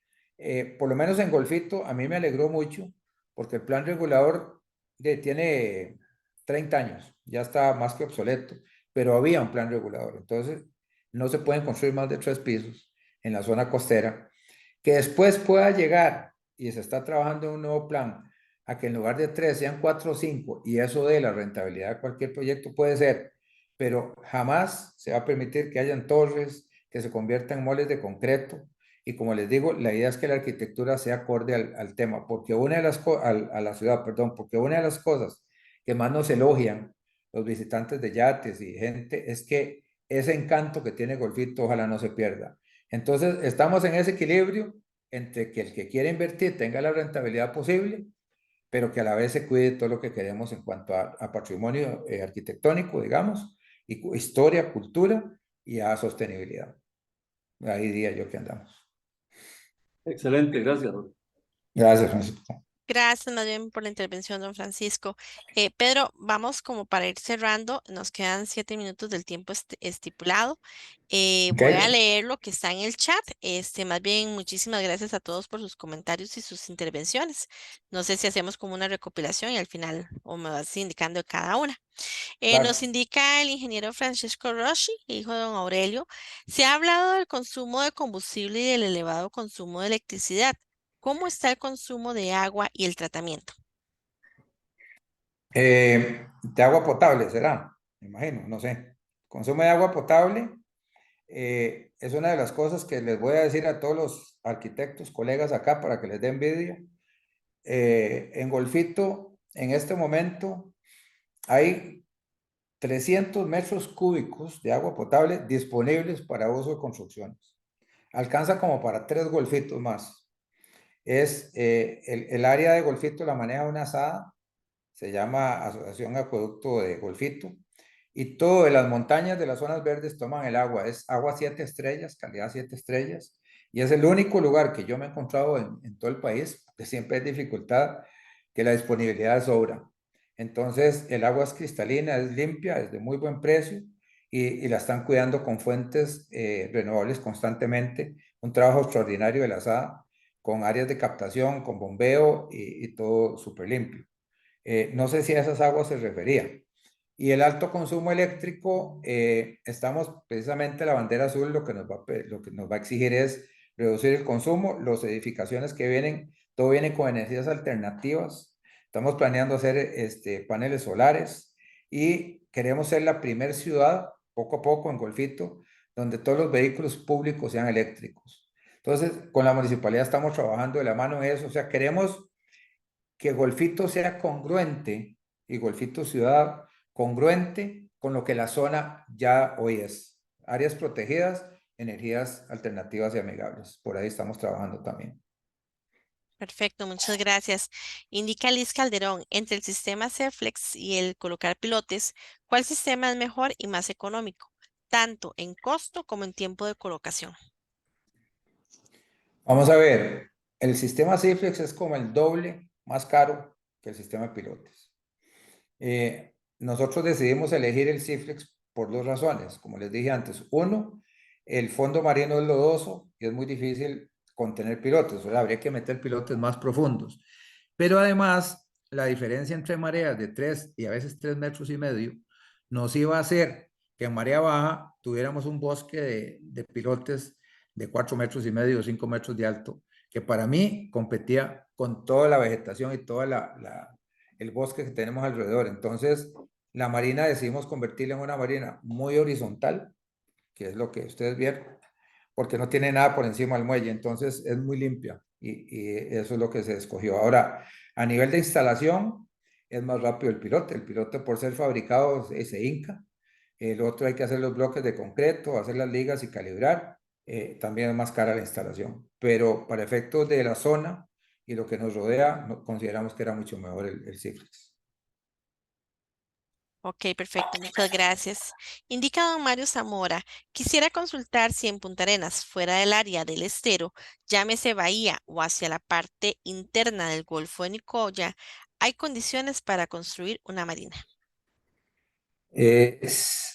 Speaker 3: por lo menos en Golfito a mí me alegró mucho porque el plan regulador tiene 30 años, ya está más que obsoleto, pero había un plan regulador, entonces no se pueden construir más de 3 pisos en la zona costera, que después pueda llegar, y se está trabajando en un nuevo plan, a que en lugar de 3 sean 4 o 5, y eso de la rentabilidad de cualquier proyecto puede ser, pero jamás se va a permitir que hayan torres, que se conviertan en moles de concreto. Y como les digo, la idea es que la arquitectura sea acorde al tema, porque una de las a la ciudad, perdón, porque una de las cosas que más nos elogian los visitantes de yates y gente es que ese encanto que tiene Golfito ojalá no se pierda. Entonces, estamos en ese equilibrio entre que el que quiere invertir tenga la rentabilidad posible, pero que a la vez se cuide todo lo que queremos en cuanto a patrimonio arquitectónico, digamos, y historia, cultura y a sostenibilidad. Ahí diría yo que andamos.
Speaker 5: Excelente, gracias.
Speaker 3: Gracias, Francisco.
Speaker 1: Gracias más bien por la intervención, don Francisco. Pedro, vamos como para ir cerrando. Nos quedan 7 minutos del tiempo estipulado. Voy a
Speaker 3: Okay.
Speaker 1: leer lo que está en el chat. Más bien, muchísimas gracias a todos por sus comentarios y sus intervenciones. No sé si hacemos como una recopilación y al final o me vas indicando cada una. Nos
Speaker 3: Claro.
Speaker 1: indica el ingeniero Francisco Rossi, hijo de don Aurelio. Se ha hablado del consumo de combustible y del elevado consumo de electricidad. ¿Cómo está el consumo de agua y el tratamiento?
Speaker 3: De agua potable será, me imagino, no sé. Consumo de agua potable es una de las cosas que les voy a decir a todos los arquitectos, colegas acá, para que les dé envidia. En Golfito, en este momento, hay 300 metros cúbicos de agua potable disponibles para uso de construcciones. Alcanza como para 3 golfitos más. es el área de Golfito la maneja una asada, se llama Asociación Acueducto de Golfito, y todo de las montañas de las zonas verdes toman el agua, es agua 7 estrellas, calidad 7 estrellas, y es el único lugar que yo me he encontrado en todo el país, que siempre hay dificultad, que la disponibilidad sobra. Entonces, el agua es cristalina, es limpia, es de muy buen precio, y la están cuidando con fuentes renovables constantemente, un trabajo extraordinario de la SAA, con áreas de captación, con bombeo y todo súper limpio. No sé si a esas aguas se refería. Y el alto consumo eléctrico, estamos precisamente la bandera azul, lo que nos va a exigir es reducir el consumo, las edificaciones que vienen, todo viene con energías alternativas. Estamos planeando hacer paneles solares y queremos ser la primer ciudad, poco a poco en Golfito, donde todos los vehículos públicos sean eléctricos. Entonces, con la municipalidad estamos trabajando de la mano en eso, o sea, queremos que Golfito sea congruente y Golfito Ciudad congruente con lo que la zona ya hoy es. Áreas protegidas, energías alternativas y amigables. Por ahí estamos trabajando también.
Speaker 1: Perfecto, muchas gracias. Indica Liz Calderón, entre el sistema Ceflex y el colocar pilotes, ¿cuál sistema es mejor y más económico, tanto en costo como en tiempo de colocación?
Speaker 3: Vamos a ver, el sistema Ciflex es como el doble más caro que el sistema de pilotes. Nosotros decidimos elegir el Ciflex por dos razones, como les dije antes. Uno, el fondo marino es lodoso y es muy difícil contener pilotes, o sea, habría que meter pilotes más profundos. Pero además, la diferencia entre mareas de 3 y a veces 3,5 metros nos iba a hacer que en marea baja tuviéramos un bosque de pilotes de 4,5 metros, 5 metros de alto, que para mí competía con toda la vegetación y toda el bosque que tenemos alrededor. Entonces, la marina decidimos convertirla en una marina muy horizontal, que es lo que ustedes vieron, porque no tiene nada por encima del muelle, entonces es muy limpia y eso es lo que se escogió. Ahora, a nivel de instalación, es más rápido el piloto por ser fabricado se hinca, el otro hay que hacer los bloques de concreto, hacer las ligas y calibrar, también es más cara la instalación, pero para efectos de la zona y lo que nos rodea, consideramos que era mucho mejor el Ciflex.
Speaker 1: Ok, perfecto, muchas gracias. Indica don Mario Zamora, quisiera consultar si en Punta Arenas, fuera del área del estero, llámese Bahía o hacia la parte interna del Golfo de Nicoya, hay condiciones para construir una marina.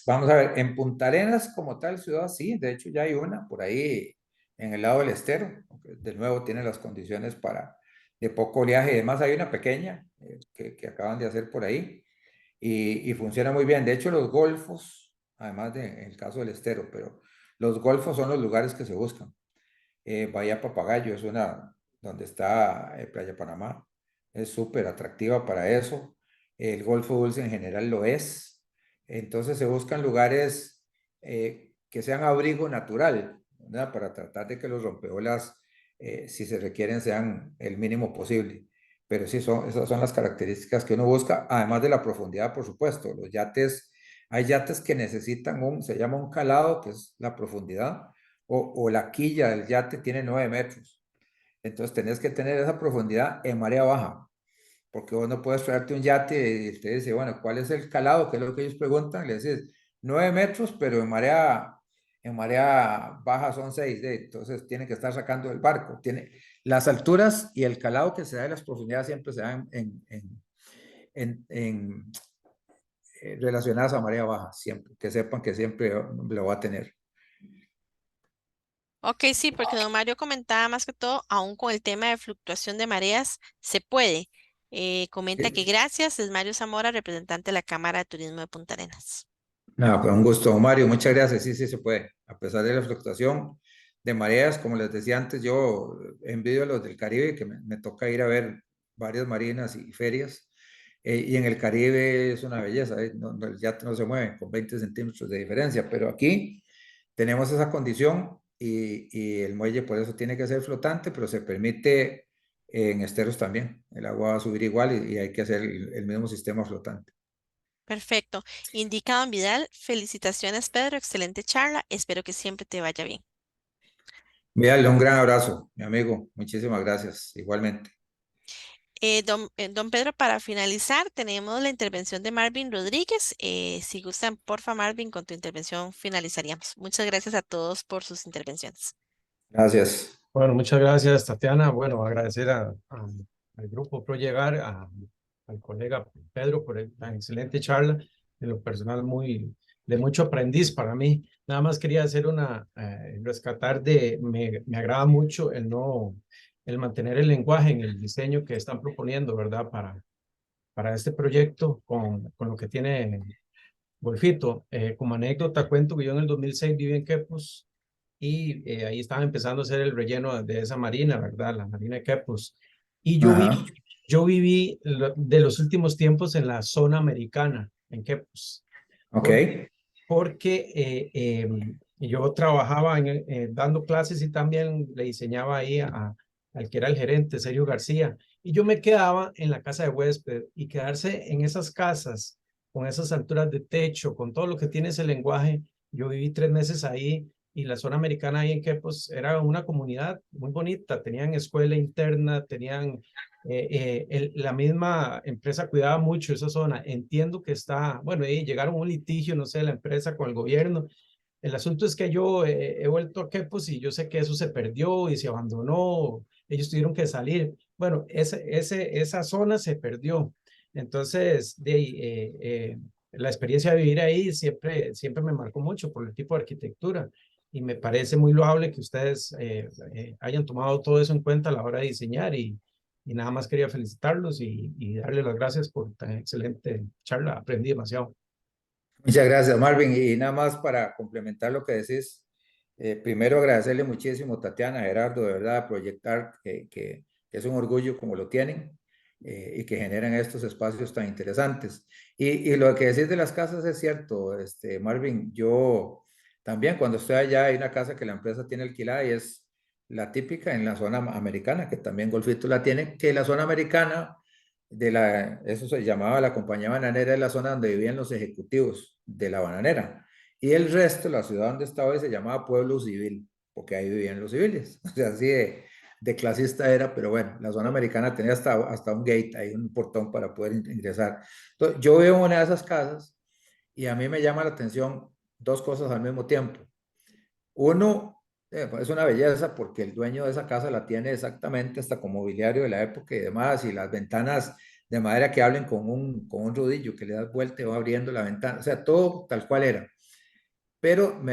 Speaker 3: Vamos a ver, en Punta Arenas como tal ciudad, sí, de hecho ya hay una por ahí en el lado del estero, aunque de nuevo tiene las condiciones para de poco oleaje y demás, hay una pequeña que acaban de hacer por ahí y funciona muy bien. De hecho, los golfos, además de en el caso del estero, pero los golfos son los lugares que se buscan. Bahía Papagayo es una donde está Playa Panamá, es súper atractiva para eso. El Golfo Dulce en general lo es. Entonces se buscan lugares que sean abrigo natural, ¿verdad? Para tratar de que los rompeolas, si se requieren, sean el mínimo posible. Pero sí, esas son las características que uno busca, además de la profundidad, por supuesto. Los yates, hay yates que necesitan se llama un calado, que es la profundidad, o la quilla del yate tiene 9 metros. Entonces tenés que tener esa profundidad en marea baja, porque vos no puedes traerte un yate y te dice, bueno, ¿cuál es el calado? Que es lo que ellos preguntan. Le decís 9 metros, pero en marea baja son 6. Entonces tiene que estar sacando el barco. Las alturas y el calado que se da de las profundidades siempre se dan relacionadas a marea baja, siempre. Que sepan que siempre lo va a tener.
Speaker 1: Ok, sí, porque don Mario comentaba más que todo, aún con el tema de fluctuación de mareas, se puede. Comenta que
Speaker 3: ¿Sí?
Speaker 1: gracias, es Mario Zamora, representante de la Cámara de Turismo de Punta Arenas.
Speaker 3: No, con un gusto, Mario. Muchas gracias. Sí, sí se puede. A pesar de la fluctuación de mareas, como les decía antes, yo envidio a los del Caribe, que me toca ir a ver varias marinas y ferias. Y en el Caribe es una belleza, el yate no se mueve con 20 centímetros de diferencia, pero aquí tenemos esa condición y el muelle por eso tiene que ser flotante, pero se permite en esteros también. El agua va a subir igual y hay que hacer el mismo sistema flotante.
Speaker 1: Perfecto. Indica don Vidal, felicitaciones, Pedro, excelente charla, espero que siempre te vaya bien.
Speaker 3: Mira, un gran abrazo, mi amigo. Muchísimas gracias, igualmente.
Speaker 1: Don Pedro, para finalizar, tenemos la intervención de Marvin Rodríguez. Si gustan, porfa, Marvin, con tu intervención finalizaríamos. Muchas gracias a todos por sus intervenciones.
Speaker 3: Gracias.
Speaker 7: Bueno, muchas gracias, Tatiana. Bueno, agradecer al grupo Pro Llegar, al colega Pedro por la excelente charla. En lo personal, de mucho aprendiz para mí. Nada más quería hacer rescatar me agrada mucho el mantener el lenguaje en el diseño que están proponiendo, ¿verdad? Para este proyecto con lo que tiene Golfito. Como anécdota, cuento que yo en el 2006 viví en Quepos y ahí estaba empezando a hacer el relleno de esa marina, ¿verdad? La marina de Quepos. Y
Speaker 3: Ajá.
Speaker 7: yo viví de los últimos tiempos en la zona americana, en Quepos,
Speaker 3: Ok.
Speaker 7: porque yo trabajaba dando clases y también le diseñaba ahí al que era el gerente, Sergio García. Y yo me quedaba en la casa de huésped y quedarse en esas casas, con esas alturas de techo, con todo lo que tiene ese lenguaje. Yo viví 3 meses ahí y la zona americana ahí en que pues era una comunidad muy bonita. Tenían escuela interna, tenían la misma empresa cuidaba mucho esa zona. Entiendo que está, bueno, y llegaron a un litigio, no sé, la empresa con el gobierno. El asunto es que yo he vuelto a Quepos y yo sé que eso se perdió y se abandonó. Ellos tuvieron que salir. Bueno, esa zona se perdió. Entonces, la experiencia de vivir ahí siempre me marcó mucho por el tipo de arquitectura y me parece muy loable que ustedes hayan tomado todo eso en cuenta a la hora de diseñar y nada más quería felicitarlos y darles las gracias por tan excelente charla. Aprendí demasiado.
Speaker 3: Muchas gracias, Marvin. Y nada más para complementar lo que decís, primero agradecerle muchísimo, Tatiana, Gerardo, de verdad, proyectar que es un orgullo como lo tienen y que generan estos espacios tan interesantes. Y lo que decís de las casas es cierto, Marvin, yo también cuando estoy allá hay una casa que la empresa tiene alquilada y es la típica en la zona americana, que también Golfito la tiene, que la zona americana eso se llamaba la compañía bananera, de la zona donde vivían los ejecutivos de la bananera. Y el resto, la ciudad donde estaba hoy, se llamaba Pueblo Civil, porque ahí vivían los civiles. O sea, así de clasista era, pero bueno, la zona americana tenía hasta un gate, ahí un portón para poder ingresar. Entonces, yo veo una de esas casas y a mí me llama la atención dos cosas al mismo tiempo. Uno, es una belleza porque el dueño de esa casa la tiene exactamente hasta con mobiliario de la época y demás, y las ventanas de madera que hablen con un rodillo que le das vuelta y va abriendo la ventana, o sea, todo tal cual era. Pero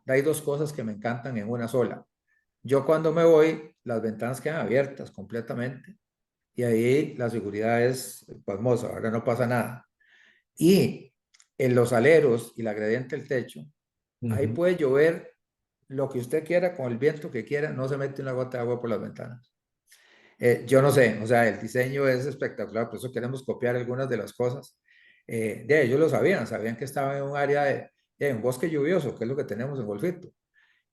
Speaker 3: hay dos cosas que me encantan en una sola. Yo cuando me voy, las ventanas quedan abiertas completamente y ahí la seguridad es pasmosa, ahora no pasa nada. Y en los aleros y la gradiente del techo, ahí puede llover lo que usted quiera, con el viento que quiera, no se mete una gota de agua por las ventanas. Yo no sé, o sea, el diseño es espectacular, por eso queremos copiar algunas de las cosas. Ellos lo sabían que estaba en un área de un bosque lluvioso, que es lo que tenemos en Golfito.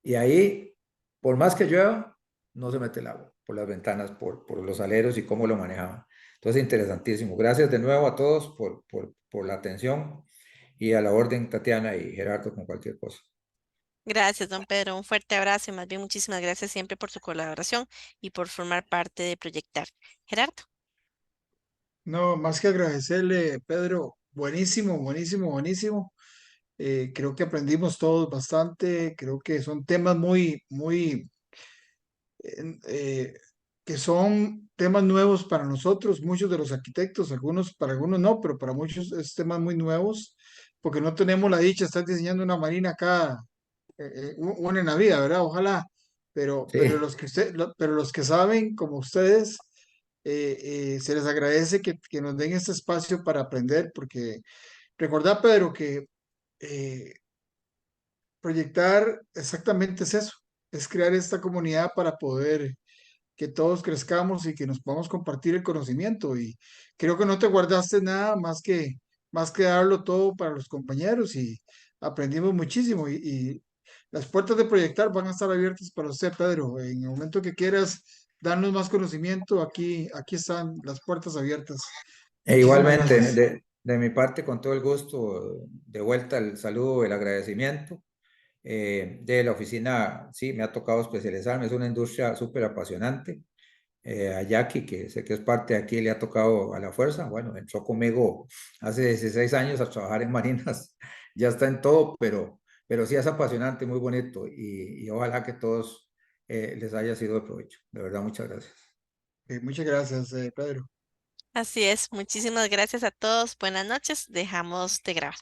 Speaker 3: Y ahí, por más que llueva, no se mete el agua por las ventanas, por los aleros y cómo lo manejaban. Entonces, interesantísimo. Gracias de nuevo a todos por la atención y a la orden, Tatiana y Gerardo, con cualquier cosa.
Speaker 1: Gracias, don Pedro. Un fuerte abrazo y más bien muchísimas gracias siempre por su colaboración y por formar parte de Proyectar. Gerardo.
Speaker 2: No, más que agradecerle, Pedro. Buenísimo, buenísimo, buenísimo. Creo que aprendimos todos bastante. Creo que son temas muy eh, que son temas nuevos para nosotros, muchos de los arquitectos, para algunos no, pero para muchos es temas muy nuevos, porque no tenemos la dicha de estar diseñando una marina acá, una en la vida, ¿verdad? Ojalá, pero
Speaker 3: Sí.
Speaker 2: pero los que saben, como ustedes, se les agradece que nos den este espacio para aprender, porque recordad, Pedro, que eh, proyectar exactamente es eso, es crear esta comunidad para poder que todos crezcamos y que nos podamos compartir el conocimiento. Y creo que no te guardaste nada más que darlo todo para los compañeros y aprendimos muchísimo. Y las puertas de proyectar van a estar abiertas para usted, Pedro. En el momento que quieras darnos más conocimiento, aquí están las puertas abiertas.
Speaker 3: E
Speaker 2: Muchísimas
Speaker 3: igualmente,
Speaker 2: gracias.
Speaker 3: de mi parte, con todo el gusto, de vuelta el saludo, el agradecimiento. De la oficina, sí, me ha tocado especializarme, es una industria súper apasionante. A Jackie, que sé que es parte de aquí, le ha tocado a la fuerza. Bueno, entró conmigo hace 16 años a trabajar en Marinas, ya está en todo, pero sí es apasionante, muy bonito y ojalá que todos les haya sido de provecho. De verdad, muchas gracias.
Speaker 2: Muchas gracias, Pedro.
Speaker 1: Así es, muchísimas gracias a todos. Buenas noches. Dejamos de grabar.